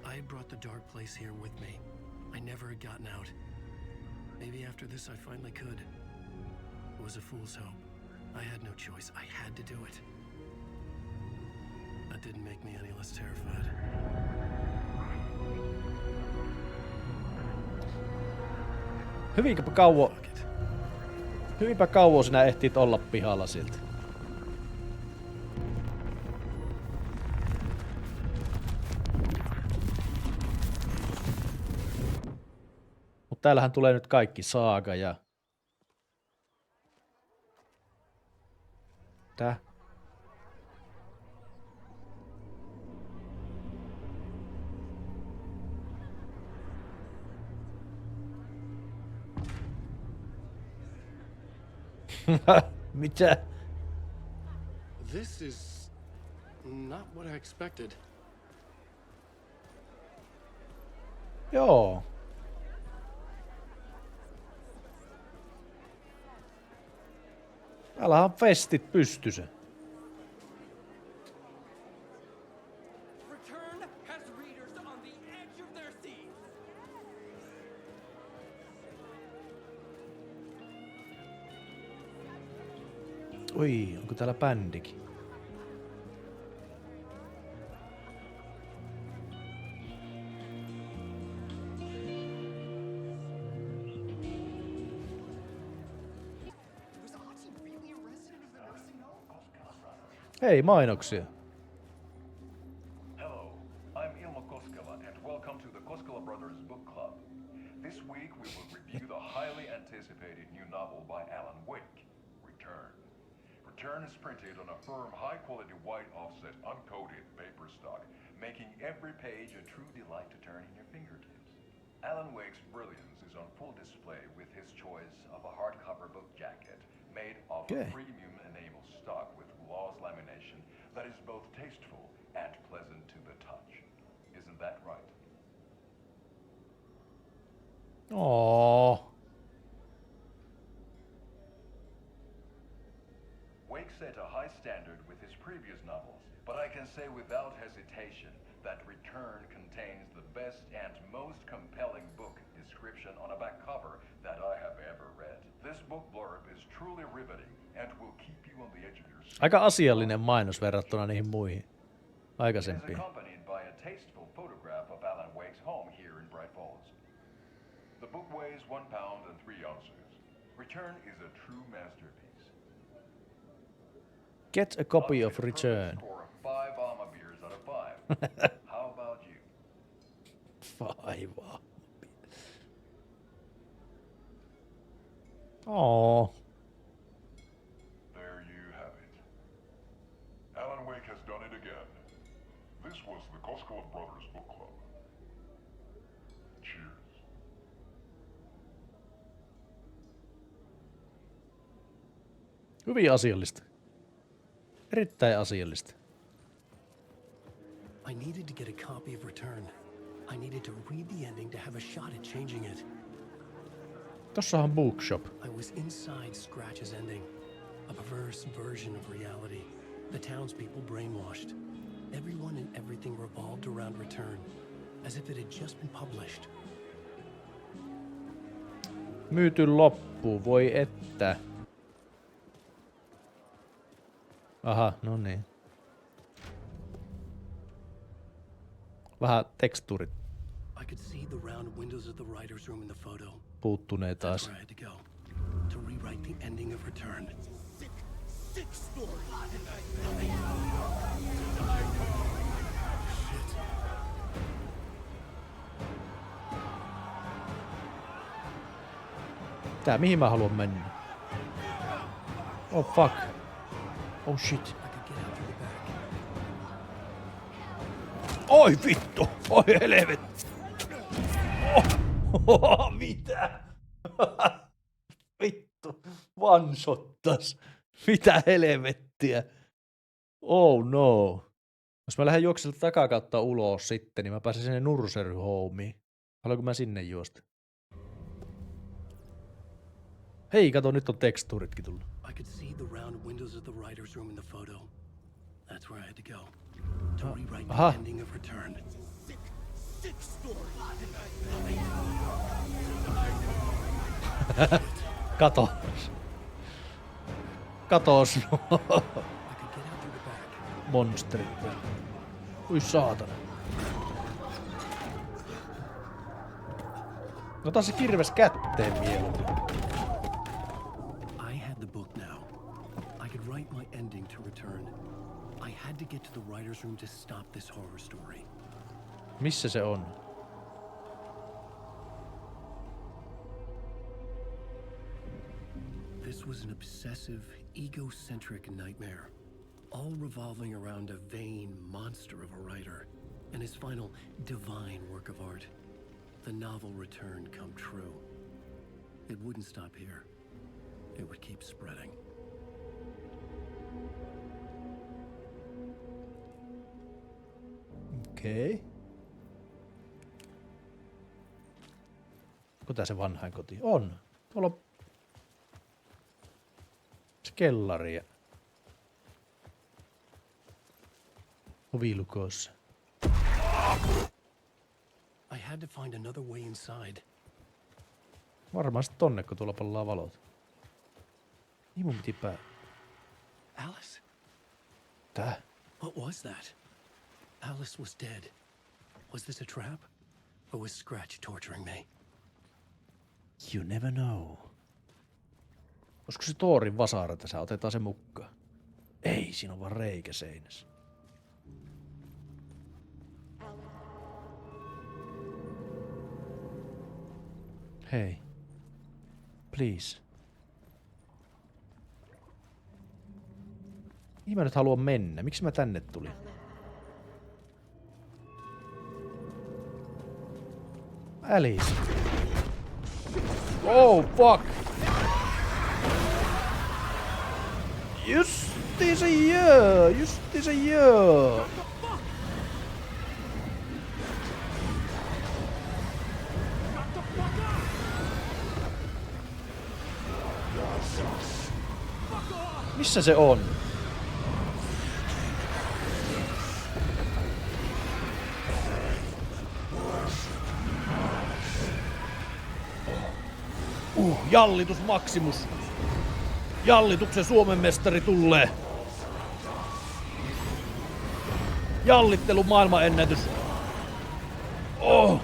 I had brought the dark place here with me. I never had gotten out. Maybe after this I finally could. It was a fool's hope. I had no choice. I had to do it. That didn't make me any less terrified. Hyvinpä kauan sinä ehtit olla pihalla siltä. Mut täällähän tulee nyt kaikki Saaga ja... Tää? Mitä? This is not what I expected. Joo. Täällä on festit pystyssä. Return has readers on the edge of their seats. Oi, onko täällä bändikin? Hei, mainoksia. Hello, I'm Ilmo Koskela and welcome to the Koskela Brothers Book Club. This week we will review the highly anticipated new novel by Alan Wake, Return. Return is printed on a firm, high-quality white offset, uncoated paper stock, making every page a true delight to turn in your fingertips. Alan Wake's brilliance is on full display with his choice of a hardcover book jacket made of a premium enamel stock with gloss lamination that is both tasteful and pleasant to the touch. Isn't that right? Oh. Wake set a high standard with his previous novels, but I can say without hesitation that Return contains the best and most compelling book description on a back cover that I have ever read. This book blurb is truly riveting and will keep you on the edge of your seat. Aika asiallinen mainos verrattuna niihin muihin aikaisempiin. It is accompanied by a tasteful photograph of Alan Wake's home here in Bright Falls. The book weighs 1 pound and 3 ounces. Return is a true masterpiece. Get a copy of Return. Score of 5 Alma beers out of 5. How about you? 5 Alma. Oh. There you have it. Alan Wake has done it again. This Koskela Brothers Book Club. Cheers. Hyvin asiallista. Erittäin asiallista. I needed to get a copy of Return. I needed to read the ending to have a shot at changing it. Tossahan bookshop. I was inside Scratch's ending. A perverse version of reality. The townspeople brainwashed. Everyone and everything revolved around Return. As if it had just been published. Myyty loppu, voi että. Aha, no niin. Vähän tekstuurit I could see the round windows of the writer's room in the photo. puuttunee That's taas. where I had to go. To rewrite the ending of Return. Sick story. Shit. Tää, mihin mä haluan mennä? Oh fuck. Oh shit. I could get out through the back. Oi vittu! Oi helvetti! Oh, mitä? Vittu! One-shottas! Mitä helvettiä? Oh no! Jos mä lähden juokselta takakautta ulos sitten, niin mä pääsen sinne nursery-homeen. Haluanko mä sinne juosta? Hei, kato, nyt on tekstuuritkin tullut. I could see the round windows of the writer's room in the photo. That's where I had to go. To rewrite the Aha. ending of Return. Sick story. Kato. Katos. I could get out through the back. Monsterit. Ui saatana. Ota se kirves kätteen mieluummin. I had the book now. I could write my ending to Return. I had to get to the writer's room to stop this horror story. Missä se on? This was an obsessive, egocentric nightmare, all revolving around a vain monster of a writer and his final divine work of art, the novel Return come true. It wouldn't stop here. It would keep spreading. Okei. Okay. Onko tää se vanhainkoti? On. Tuolla on se kellari ja ovilukossa. I had to find another way inside. Varmaan sit tonne, kun tuolla pallaa valot. Niin mun piti Alice? Tää? What was that? Alice was dead. Was this a trap? Or was Scratch torturing me? You never know. Olisiko se Thorin vasara tässä? Otetaan se mukaan. Ei, siinä on vaan reikä seinässä. Hei. Please. Mihin mä nyt haluan mennä? Miksi mä tänne tulin? Alice. Oh fuck. Justiisa joo. Justiisa joo. Missä se on? Jallitus Maximus. Jallituksen Suomen mestari tulee. Jallittelu maailmanennätys. Oh.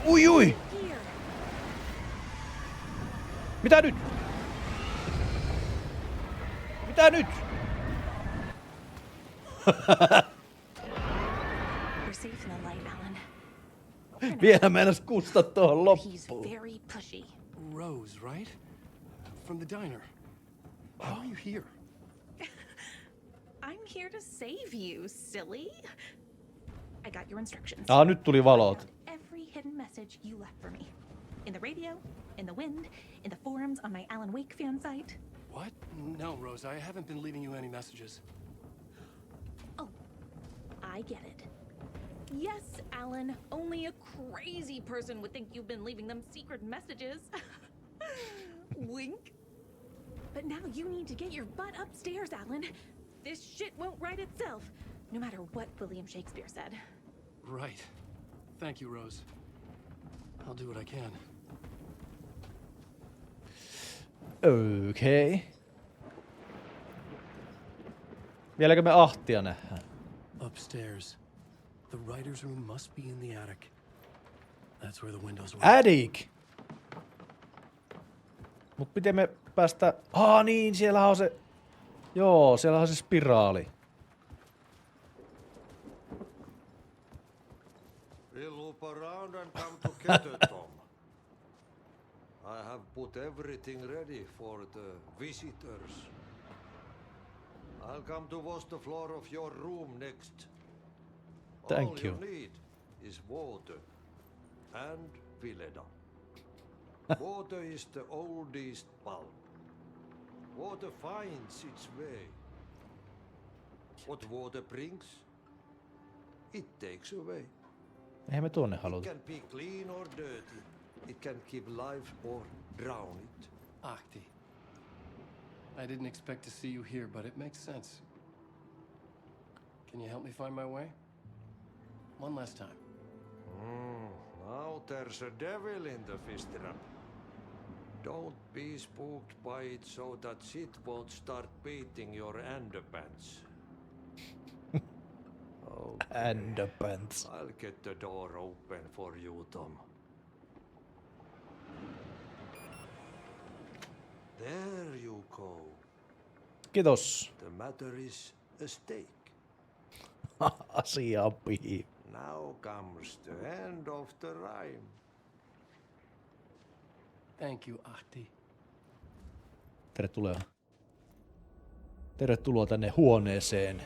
Ui ui. Mitä nyt? Mitä nyt? We're safe in the light, Alan. Vielä meinas kustaa tuohon He's loppuun. very pushy. Rose, right? From the diner. How are you here? I'm here to save you, silly. I got your instructions. Nyt tuli valot. Every hidden message you left for me. In the radio, in the wind, in the forums on my Alan Wake fan site. What? No, Rose, I haven't been leaving you any messages. Oh, I get it. Yes, Alan, only a crazy person would think you've been leaving them secret messages. Wink. But now you need to get your butt upstairs, Alan. This shit won't write itself, no matter what William Shakespeare said. Right. Thank you, Rose. I'll do what I can. Okay. Vieläkö me Ahtia nähdään? Upstairs. The writer's room must be in the attic. That's where the windows were. Attic! Mut miten me päästä... niin, siellä on se... Joo, siellä on se spiraali. We'll loop around and come together, Tom. I have put everything ready for the visitors. I'll come to wash the floor of your room next. Thank All you. you need is water and Vileda. Water is the oldest bulb. Water finds its way. What water brings, it takes away. Eihän me tuonne It haluta. can be clean or dirty. It can give life or drown it. Ahti. I didn't expect to see you here, but it makes sense. Can you help me find my way? One last time. Now there's a devil in the fish trap. Don't be spooked by it so that shit won't start beating your underpants. Underpants. I'll get the door open for you, Tom. There you go. Kiitos. The matter is a stake. Asia on pihi. Now comes the end of the rhyme. Thank you, Ahti. Tervetuloa. Tervetuloa tänne huoneeseen,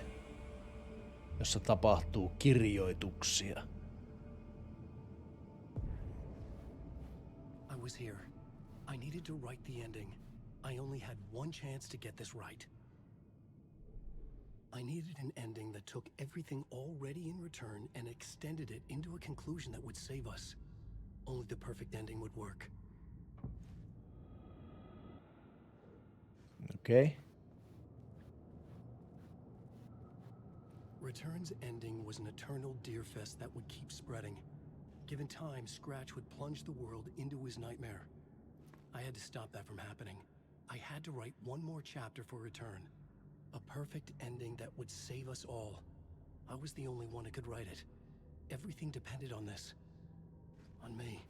jossa tapahtuu kirjoituksia. I was here. I needed to write the ending. I only had one chance to get this right. I needed an ending that took everything already in return and extended it into a conclusion that would save us. Only the perfect ending would work. Okay. Return's ending was an eternal deerfest that would keep spreading. Given time, Scratch would plunge the world into his nightmare. I had to stop that from happening. I had to write one more chapter for Return. A perfect ending that would save us all. I was the only one who could write it. Everything depended on this. On me.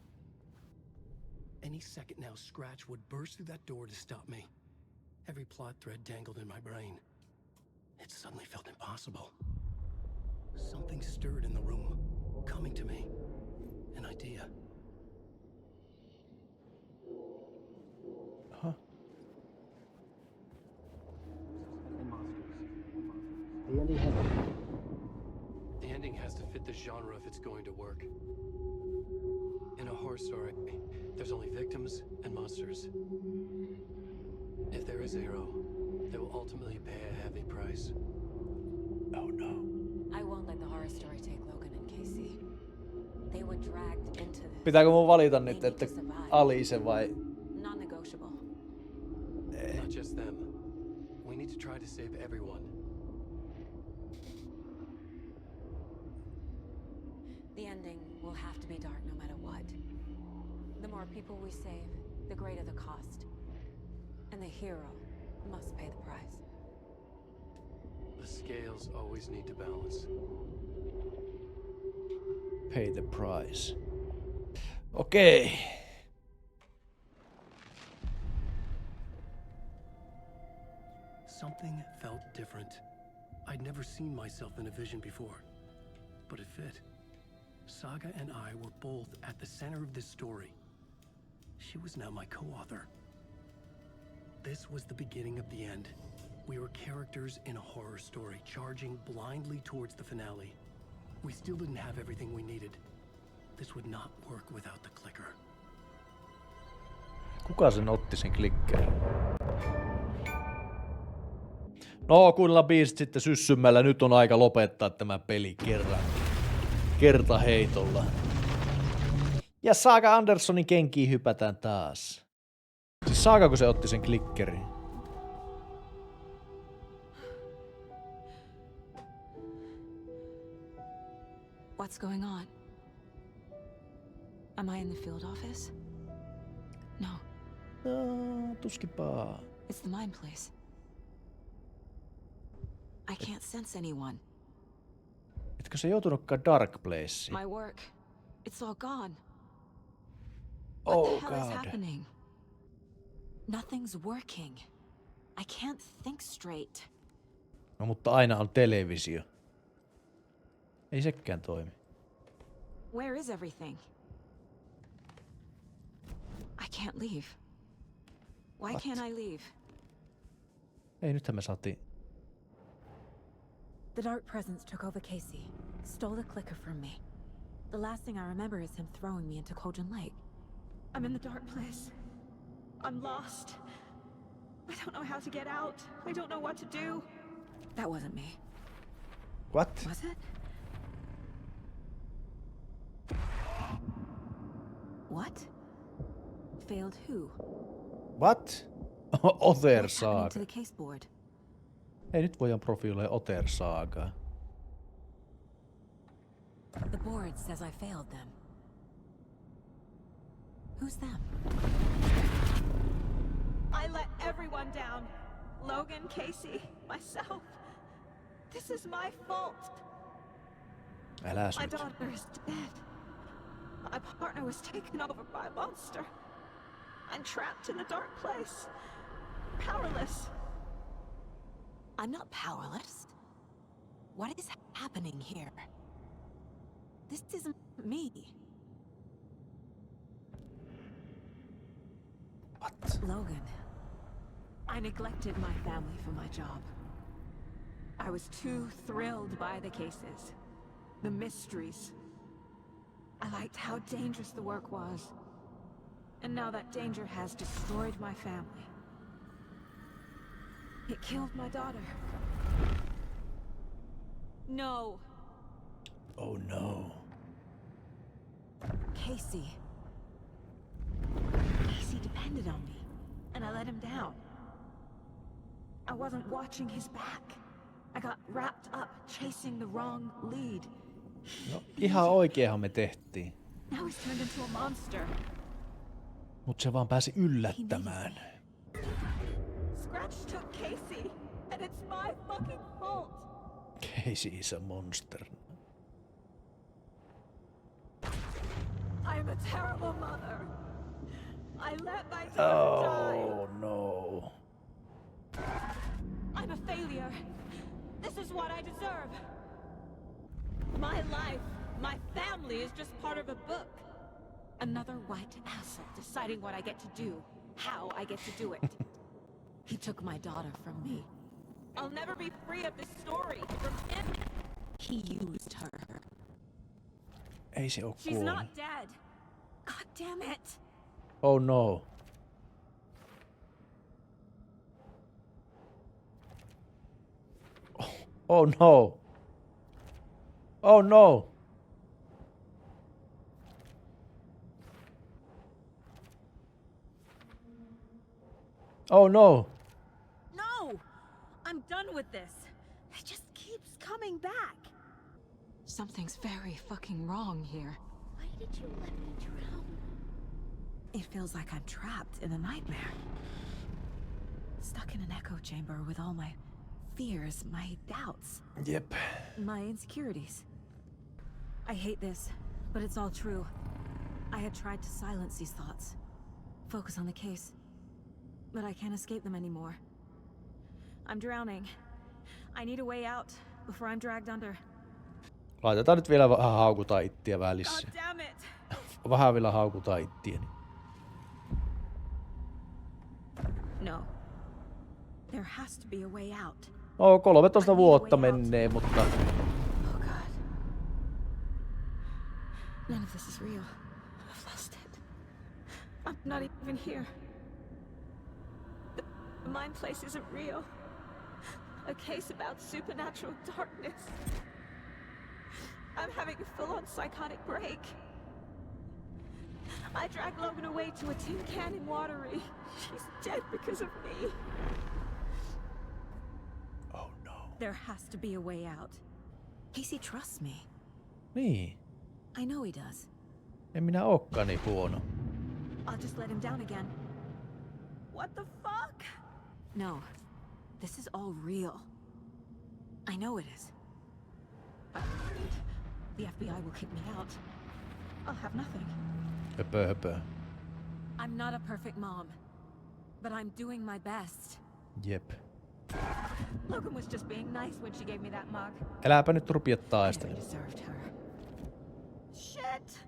Any second now, Scratch would burst through that door to stop me. Every plot thread dangled in my brain. It suddenly felt impossible. Something stirred in the room, coming to me. An idea. Huh? The ending has to fit the genre if it's going to work. In a horror story, there's only victims and monsters. If there is a hero, they will ultimately pay a heavy price. Oh no. I won't let the horror story take Logan and Casey. They were dragged into this. Pitääkö mun valita nyt, että Alice vai... Non-negotiable. Not just them. We need to try to save everyone. The ending will have to be dark no matter what. The more people we save, the greater the cost. And the hero must pay the price. The scales always need to balance. Pay the price. Okei. Something felt different. I'd never seen myself in a vision before, but it fit. Saga and I were both at the center of this story. She was now my co-author. This was the beginning of the end. We were characters in a horror story, charging blindly towards the finale. We still didn't have everything we needed. This would not work without the clicker. Kuka sen otti sen klikkerin? No, kuunnellaan biisit sitten syssymällä. Nyt on aika lopettaa tämä peli kertaheitolla. Ja Saga Anderssonin kenkiin hypätään taas. Siis Saagako se otti sen klikkerin? What's going on? Am I in the field office? No. No, tuskipaa. It's the mine place. I can't sense anyone. Etkö se joutunutkaan Dark Placeen? My work. It's all gone. Oh What the hell is god. happening? Nothing's working. I can't think straight. No mutta aina on televisio. Ei sekään toimi. Where is everything? I can't leave. Why can't I leave? Ei, nythän me saatiin. The dark presence took over Casey, stole the clicker from me. The last thing I remember is him throwing me into Cauldron Lake. I'm in the dark place. I'm lost. I don't know how to get out. I don't know what to do. That wasn't me. What? Was it? What? Failed who? What? Other What's happening to Saga. the case board? Ei, nyt voidaan profiiloida Other Sagaa. The board says I failed them. Who's them? I let everyone down. Logan, Casey, myself. This is my fault. Äläs My nyt. daughter is dead. My partner was taken over by a monster. I'm trapped in a dark place. Powerless. I'm not powerless. What is happening here? This isn't me. What? Logan, I neglected my family for my job. I was too thrilled by the cases, the mysteries. I liked how dangerous the work was. And now that danger has destroyed my family. It killed my daughter. No. Oh no. Casey depended on me, and I let him down. I wasn't watching his back. I got wrapped up chasing the wrong lead. No, ihan oikeinhan me tehtiin. Now he's turned into a monster. Mut se vaan pääsi yllättämään. Scratch took Casey, and it's my fucking fault. Casey is a monster. I'm a terrible mother. I let my daughter die. Oh no. I'm a failure. This is what I deserve. My life, my family is just part of a book. Another white asshole deciding what I get to do, how I get to do it. He took my daughter from me. I'll never be free of this story from him. He used her. Ei se oo She's kuollut. not dead. God damn it. Oh no. Oh no. Oh no. Oh no. No! I'm done with this. It just keeps coming back. Something's very fucking wrong here. Why did you let me drown? It feels like I'm trapped in a nightmare. Stuck in an echo chamber with all my fears, my doubts. Yep. My insecurities. I hate this, but it's all true. I had tried to silence these thoughts. Focus on the case. But I can't escape them anymore. I'm drowning. I need a way out before I'm dragged under. Laitetaan nyt vielä vähän haukutaan ittiä välissä. God damn it. Vähän vielä haukutaan ittiä. No. There has to be a way out. 13 vuotta menee, mutta... Oh God. None of this is real. I've lost it. I'm not even here. The mind place isn't real. A case about supernatural darkness. I'm having a full-on psychotic break. I dragged Logan away to a tin can in Watery. She's dead because of me. Oh no. There has to be a way out. Casey trusts me. Niin. I know he does. En minä ookaan niin huono. I'll just let him down again. What the fuck? No. This is all real. I know it is. The FBI will kick me out. I'll have nothing. Höpö. I'm not a perfect mom, but I'm doing my best. Jep. Logan was just being nice when she gave me that mug. Älääpä nyt rupia taistelemaan. Deserved her. Shit!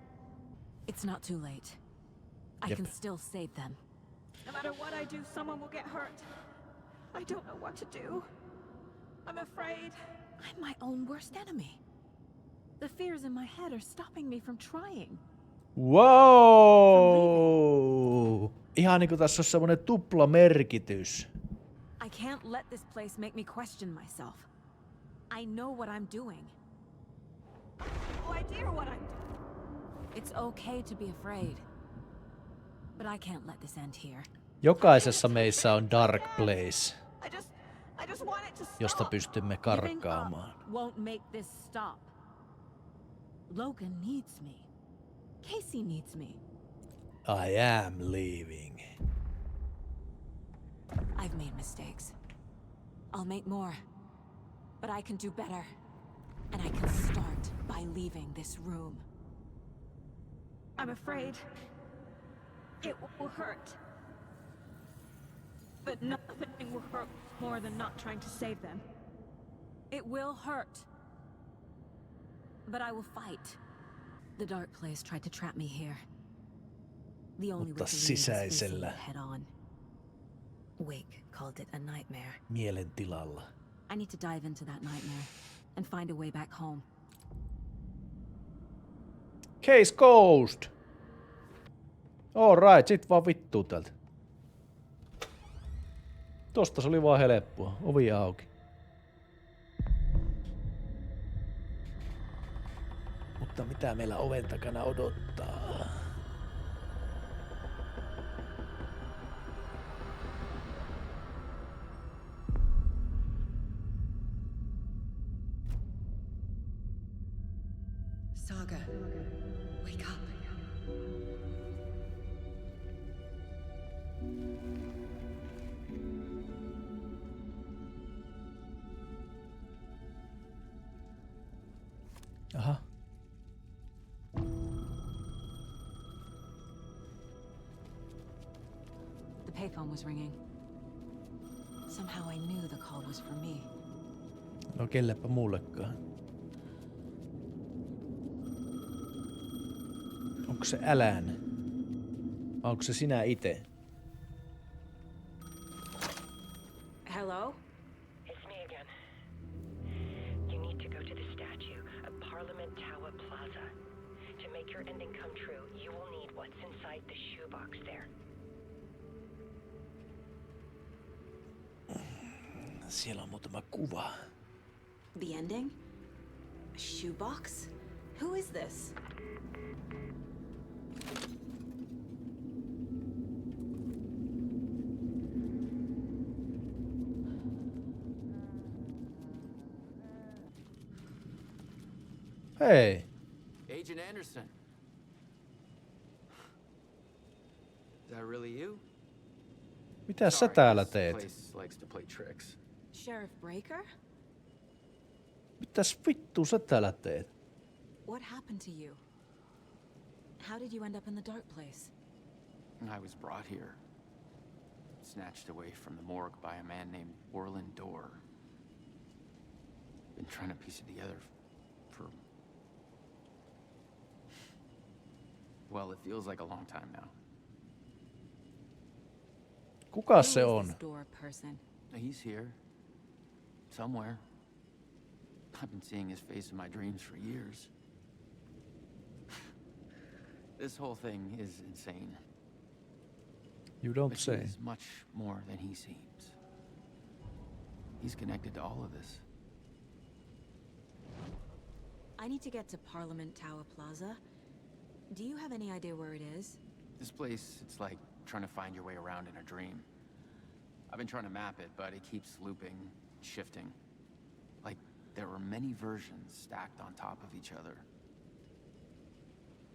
It's not too late. I can still save them. No matter what I do, someone will get hurt. I don't know what to do. I'm afraid. I'm my own worst enemy. The fears in my head are stopping me from trying. Wow! Ihan niinku tässä on semmonen tupla merkitys. I can't let this place make me question myself. I know what I'm doing. No idea what I'm doing. It's okay to be afraid. But I can't let this end here. Jokaisessa meissä on dark place, I just want it to stop. josta pystymme karkaamaan. Won't make this stop. Logan needs me. Casey needs me. I am leaving. I've made mistakes. I'll make more. But I can do better. And I can start by leaving this room. I'm afraid it will hurt. But nothing will hurt more than not trying to save them. It will hurt. But I will fight. The dark place tried to trap me here. The only way to leave is facing it head on. Wake called it a nightmare. Mielentilalla. I need to dive into that nightmare and find a way back home. Case closed. Alright, sit vaan vittuu täältä. Tosta se oli vaan helppoa. Ovi auki. Mutta mitä meillä oven takana odottaa? Saga, wake up. Aha. The payphone was ringing. Somehow I knew the call was for me. No kellepä mullekaan. Onko se älän? Vai onko se sinä ite? Hello? It's me again. You need to go to the statue of Parliament Tower Plaza. To make your ending come true, you will need what's inside the shoebox there. Siellä on muutama kuva. The ending? A shoebox? Who is this? Hei. Agent Anderson. Is that really you? Mitä sä täällä teet? Place likes to play tricks. Sheriff Breaker? Mitäs vittu sä täällä teet? What happened to you? How did you end up in the dark place? I was brought here. Snatched away from the morgue by a man named Orlin Dorr. Been trying to piece it together for... Well, it feels like a long time now. Kuka se on? Door person. He's here. Somewhere. I've been seeing his face in my dreams for years. This whole thing is insane. You don't But say. he's much more than he seems. He's connected to all of this. I need to get to Parliament Tower Plaza. Do you have any idea where it is? This place, it's like trying to find your way around in a dream. I've been trying to map it, but it keeps looping, shifting. Like there are many versions stacked on top of each other.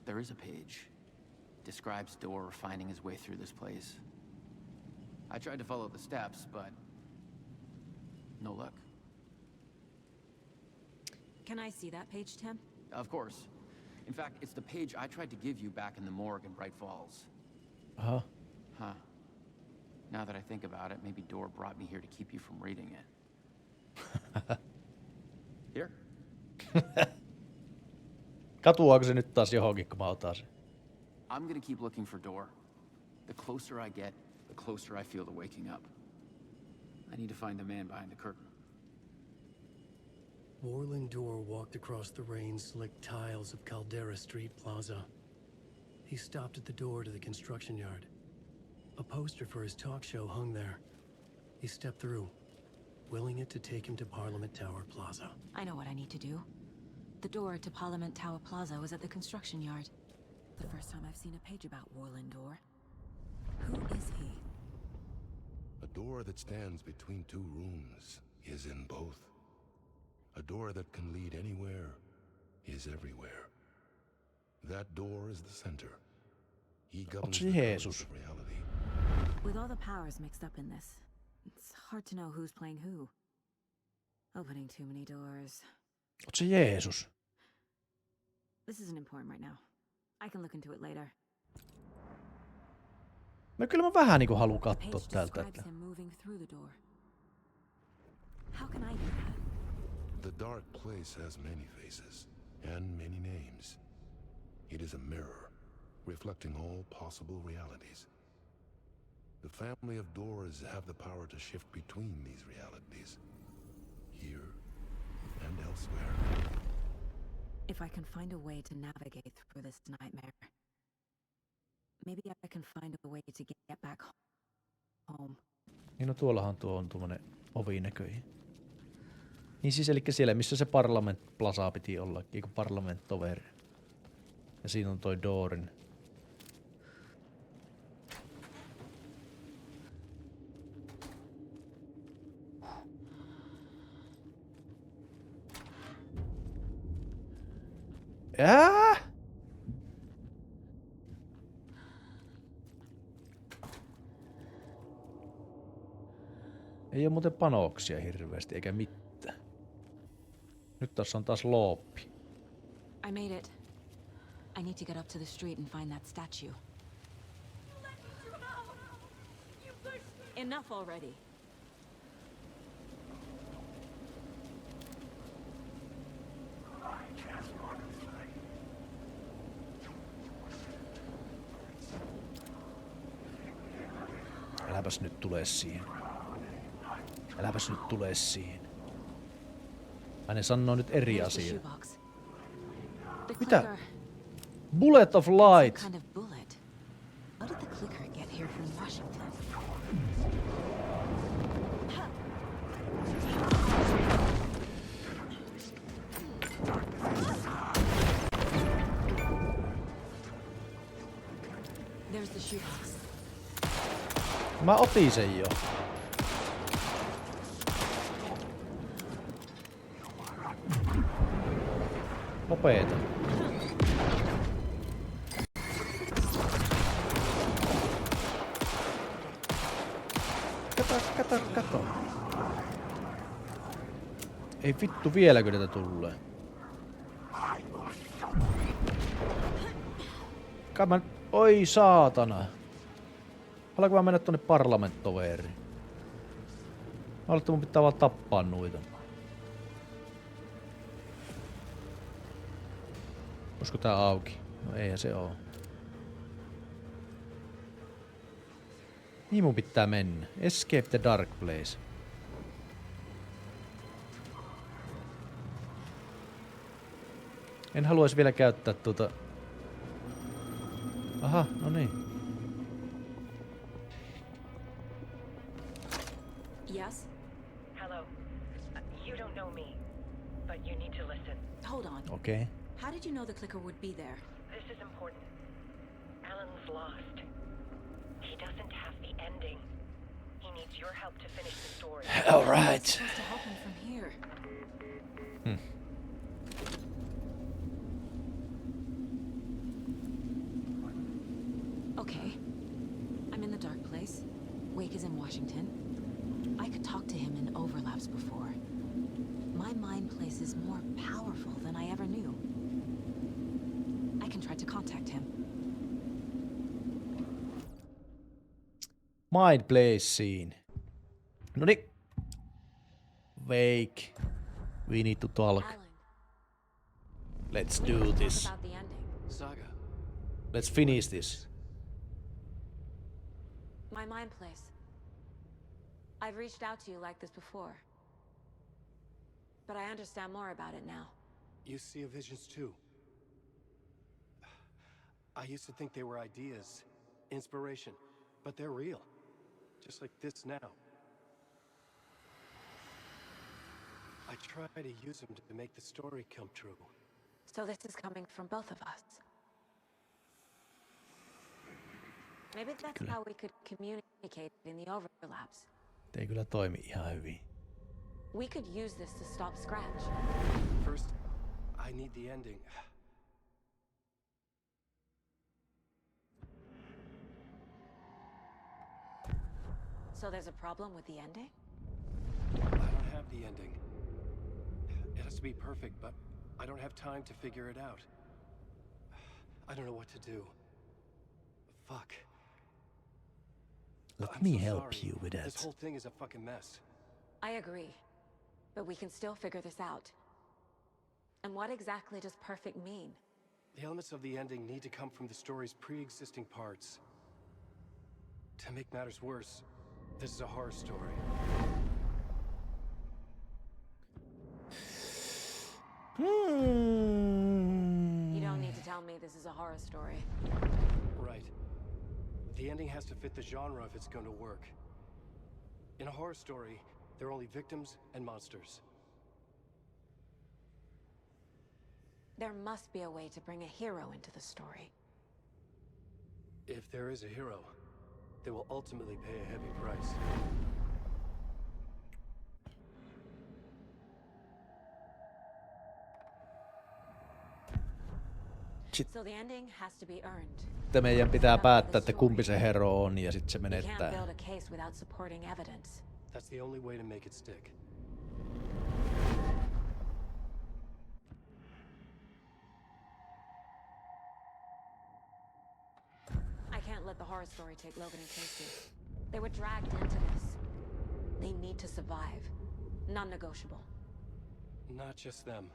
There is a page. Describes Door finding his way through this place. I tried to follow the steps, but no luck. Can I see that page, Tim? Of course. In fact, it's the page I tried to give you back in the morgue in Bright Falls. Uh-huh. Huh. Now that I think about it, maybe Door brought me here to keep you from reading it. Here. Katuaako se nyt taas johonkin, kun mä otan sen? I'm gonna keep looking for Door. The closer I get, the closer I feel to waking up. I need to find the man behind the curtain. Warland Door walked across the rain-slicked tiles of Caldera Street Plaza. He stopped at the door to the construction yard. A poster for his talk show hung there. He stepped through, willing it to take him to Parliament Tower Plaza. I know what I need to do. The door to Parliament Tower Plaza was at the construction yard. The first time I've seen a page about Warland Door. Who is he? A door that stands between two rooms is in both. A door that can lead anywhere is everywhere. That door is the center. He governs the colors of reality. With all the powers mixed up in this, it's hard to know who's playing who. Opening too many doors. Oot se Jeesus? This isn't important right now. I can look into it later. Kyllä mä vähän niinku haluun katsoa täältä. Him moving through the door. How can I do that? The dark place has many faces and many names. It is a mirror, reflecting all possible realities. The family of doors have the power to shift between these realities, here and elsewhere. If I can find a way to navigate through this nightmare, maybe I can find a way to get back home. Niin no tuollahan tuo on tuommoinen ovi näköinen. Niin siis elikkä siellä missä se Parliament Plaza piti olla, eikö Parliament Tower. Ja siinä on toi Doorin. Ei oo muuten panoksia hirveästi eikä mitään. Nyt tässä on taas looppi. I made it. I need to get up to the street and find that statue. Enough already. Äläpäs nyt tulee siihen. Äläpäs nyt tulee siihen. Hänen sanoo nyt eri asia. Mitä? Bullet of light. Kind of bullet. How did the clicker get here from Washington? There's the shoebox. Mä otin sen jo. Nopeeta. Kato. Ei vittu vieläkö tätä tulee. Oi saatana. Haluanko mä mennä tonne Parlamenttoveriin? Mä luulen, että mun pitää vaan tappaa noita. Olisiko tää auki? No eihän se oo. Niin mun pitää mennä. Escape the dark place. En haluaisi vielä käyttää tuota... Aha, no niin. Yes? Hello. You don't know me, but you need to listen. Hold on. Okay. How did you know the clicker would be there? This is important. Alan's lost. He doesn't have the ending. He needs your help to finish the story. All right. I'm supposed to help him from here. Okay. I'm in the dark place. Wake is in Washington. I could talk to him in overlaps before. My mind place is more powerful than I ever knew. I can try to contact him. Mind plays scene. Noniin. Wake. We need to talk. Alan, Let's we do need to talk this. about the ending. Saga. Let's finish this. My mind place. I've reached out to you like this before. But I understand more about it now. You see visions too. I used to think they were ideas, inspiration, but they're real. Just like this now. I try to use them to make the story come true. So this is coming from both of us. Maybe that's how we could communicate in the overlaps. Ei kyllä toimi ihan hyvin. We could use this to stop Scratch. First, I need the ending. So there's a problem with the ending? I don't have the ending. It has to be perfect, but I don't have time to figure it out. I don't know what to do. Fuck. Let me help you with that. This whole thing is a fucking mess. I agree. But we can still figure this out. And what exactly does perfect mean? The elements of the ending need to come from the story's pre-existing parts. To make matters worse, this is a horror story. You don't need to tell me this is a horror story. Right. The ending has to fit the genre if it's going to work. In a horror story, there are only victims and monsters. There must be a way to bring a hero into the story. If there is a hero, they will ultimately pay a heavy price. So the ending has to be earned. Sitten meidän pitää päättää, että kumpi se hero on ja sitten se You can't menettää. build a case without supporting evidence. That's the only way to make it stick. I can't let the horror story take Logan and Casey. They were dragged into this. They need to survive. Non-negotiable. Not just them.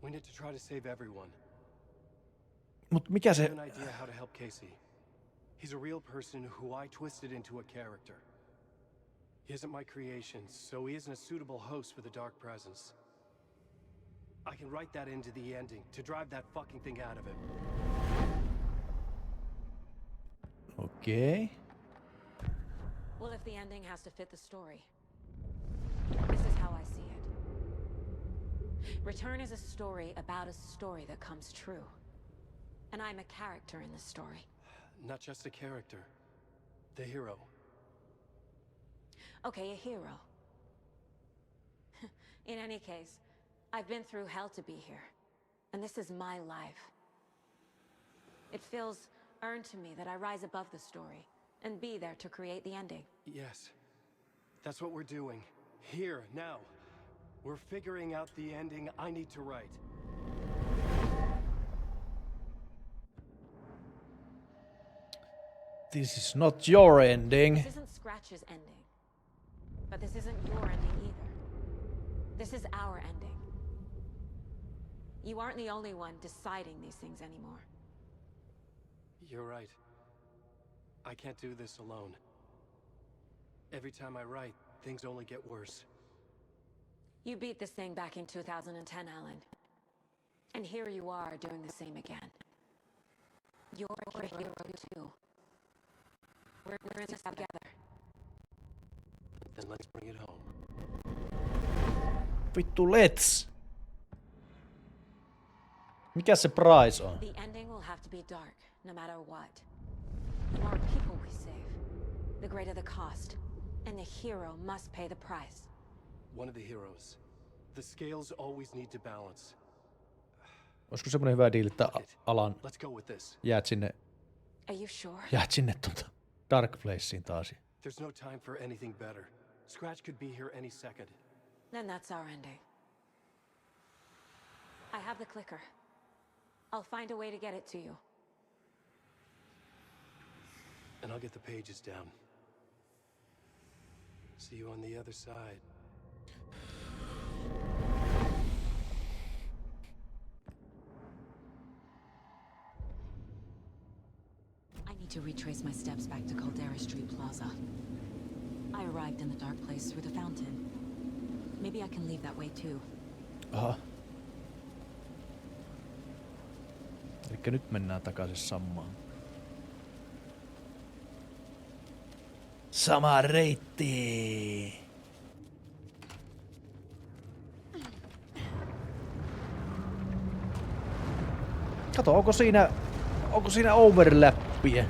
We need to try to save everyone. Mut mikä I se... have an idea how to help Casey. He's a real person who I twisted into a character. He isn't my creation, so he isn't a suitable host for the dark presence. I can write that into the ending to drive that fucking thing out of him. Okei. Well, if the ending has to fit the story, this is how I see it. Return is a story about a story that comes true. And I'm a character in this story. Not just a character. The hero. Okay, a hero. In any case, I've been through hell to be here. And this is my life. It feels earned to me that I rise above the story and be there to create the ending. Yes. That's what we're doing. Here, now. We're figuring out the ending I need to write. This is not your ending. This isn't Scratch's ending. But this isn't your ending either. This is our ending. You aren't the only one deciding these things anymore. You're right. I can't do this alone. Every time I write, things only get worse. You beat this thing back in 2010, Alan. And here you are doing the same again. You're a hero too. We're in this together. Then let's bring it home. Vittu, let's! Mikä se price on? The ending will have to be dark, no matter what. The more people we save, the greater the cost. And the hero must pay the price. One of the heroes. The scales always need to balance. Olisiko semmonen hyvä diili, että Alan Let's go with this. jäät sinne Dark Placeen taas? There's no time for anything better. Scratch could be here any second. Then that's our ending. I have the clicker. I'll find a way to get it to you. And I'll get the pages down. See you on the other side. I need to retrace my steps back to Caldera Street Plaza. I arrived in the dark place through the fountain. Maybe I can leave that way too. Aha. Elikkä nyt mennään takaisin samaan. Sama reitti. Kato, onko siinä overlappia?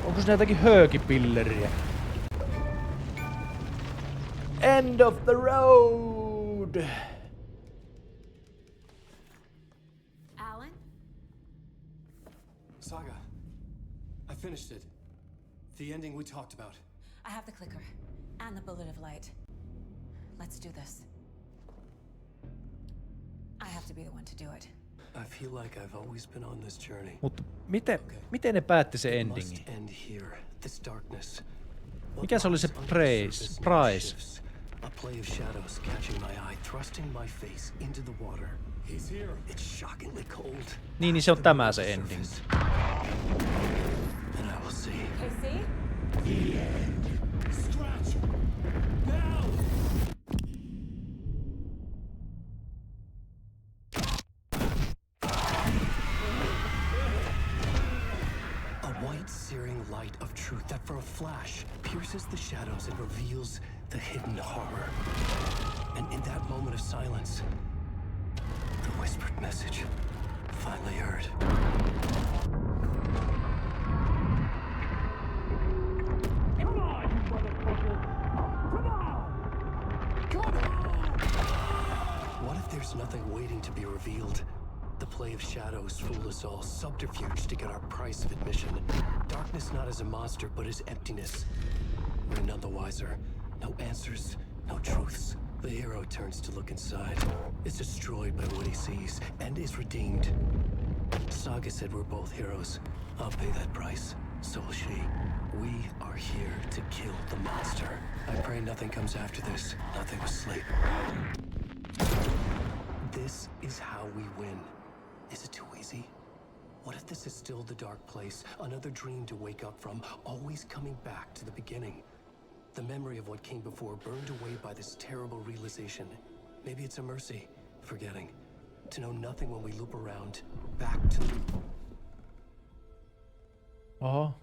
Onko siinä jotakin höökipilleriä? End of the road! Alan? Saga, I finished it. The ending we talked about. I have the clicker and the bullet of light. Let's do this. I have to be the one to do it. I feel like I've always been on this journey. Mut miten ne päätti se endingi? End here. This darkness. Mikä se oli se price? A play of shadows catching my eye, thrusting my face into the water. He's here. It's shockingly cold. Niin se on tämä se ending. And I will see. Casey? The end. Scratch. Now. A white searing light of truth that for a flash pierces the shadows and reveals the hidden horror. And in that moment of silence, the whispered message finally heard. Come on, you motherfucker! Come on! Come on! What if there's nothing waiting to be revealed? The play of shadows fool us all, subterfuge to get our price of admission. Darkness not as a monster, but as emptiness. We're none the wiser. No answers, no truths. The hero turns to look inside, is destroyed by what he sees, and is redeemed. Saga said we're both heroes. I'll pay that price. So will she. We are here to kill the monster. I pray nothing comes after this. Nothing will sleep. This is how we win. Is it too easy? What if this is still the dark place? Another dream to wake up from, always coming back to the beginning. The memory of what came before burned away by this terrible realization. Maybe it's a mercy, forgetting. To know nothing when we loop around, back to... Oho.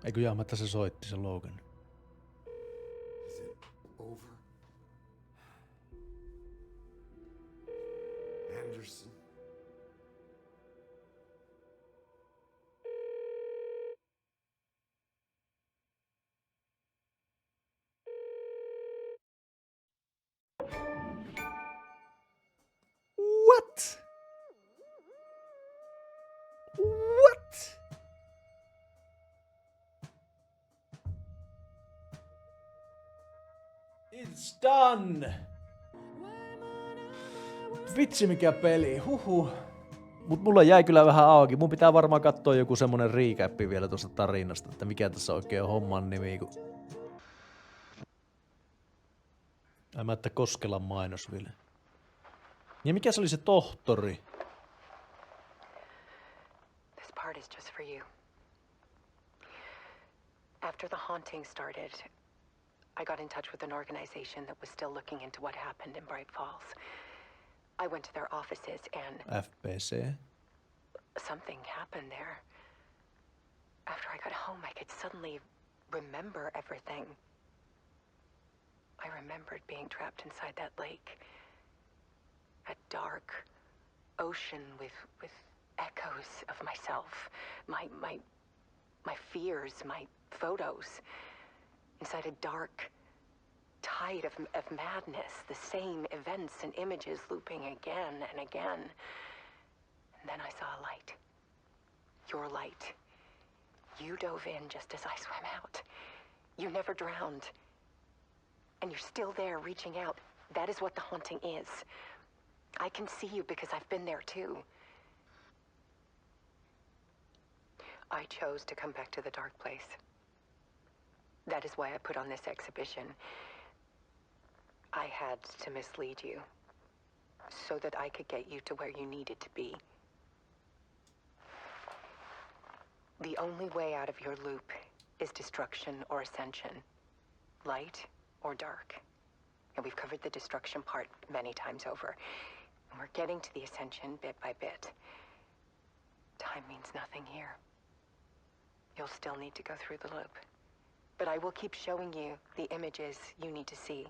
Eikö jaamatta se soitti se Logan? Is it over? Anderson? What? What? It's done! Vitsi mikä peli, huhu. Mut mulla jäi kyllä vähän auki. Mun pitää varmaan katsoa joku semmonen recappi vielä tuosta tarinasta, että mikä tässä oikein on homman nimi. Mä että Koskelan mainos vielä. Ja mikä se oli se tohtori? This part is just for you. After the haunting started, I got in touch with an organization that was still looking into what happened in Bright Falls. I went to their offices and... FBC. Something happened there. After I got home, I could suddenly remember everything. I remembered being trapped inside that lake. A dark ocean with echoes of myself. My fears, my photos. Inside a dark tide of madness, the same events and images looping again and again. And then I saw a light. Your light. You dove in just as I swam out. You never drowned. And you're still there reaching out. That is what the haunting is. I can see you because I've been there too. I chose to come back to the dark place. That is why I put on this exhibition. I had to mislead you, so that I could get you to where you needed to be. The only way out of your loop is destruction or ascension, light or dark. And we've covered the destruction part many times over. And we're getting to the ascension bit by bit. Time means nothing here. You'll still need to go through the loop. But I will keep showing you the images you need to see.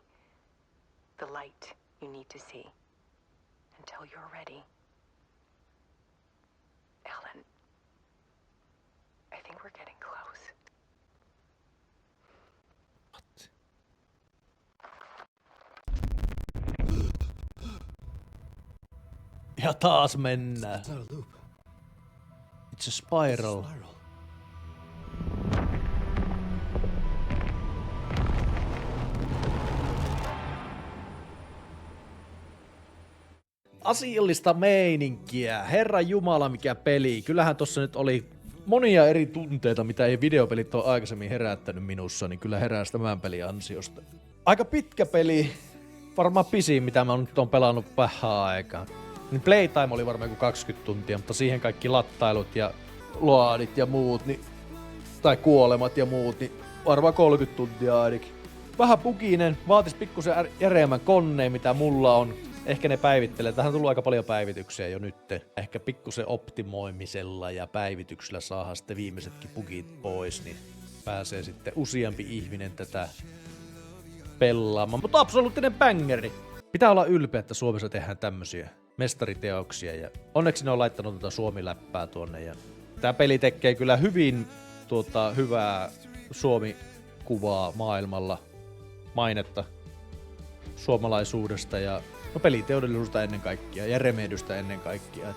The light you need to see. Until you're ready. Ellen, I think we're getting close. Ja taas mennään. It's a spiral. Asiallista meininkiä. Herran Jumala, mikä peli. Kyllähän tossa nyt oli monia eri tunteita, mitä ei videopelit ole aikaisemmin herättänyt minussa, niin kyllä heräsi tämän pelin ansiosta. Aika pitkä peli. Varmaan pisin, mitä mä nyt oon pelannut vähän aikaa. Niin playtime oli varmaan joku 20 tuntia, mutta siihen kaikki lattailut ja loadit ja muut, niin, tai kuolemat ja muut, niin varmaan 30 tuntia ainakin. Vähän buginen, vaatis pikkusen järeämmän koneen, mitä mulla on. Ehkä ne päivittelee. Tähän on tullut aika paljon päivityksiä jo nyt. Ehkä pikkusen optimoimisella ja päivityksellä saadaan sitten viimeisetkin bugit pois, niin pääsee sitten useampi ihminen tätä pelaamaan. Mutta absoluuttinen bangeri. Pitää olla ylpeä, että Suomessa tehdään tämmösiä mestariteoksia. Ja onneksi ne on laittanut Suomi-läppää tuonne. Ja tää peli tekee kyllä hyvin hyvää Suomi-kuvaa maailmalla. Mainetta suomalaisuudesta ja peliteollisuudesta ennen kaikkea ja remehdystä ennen kaikkea.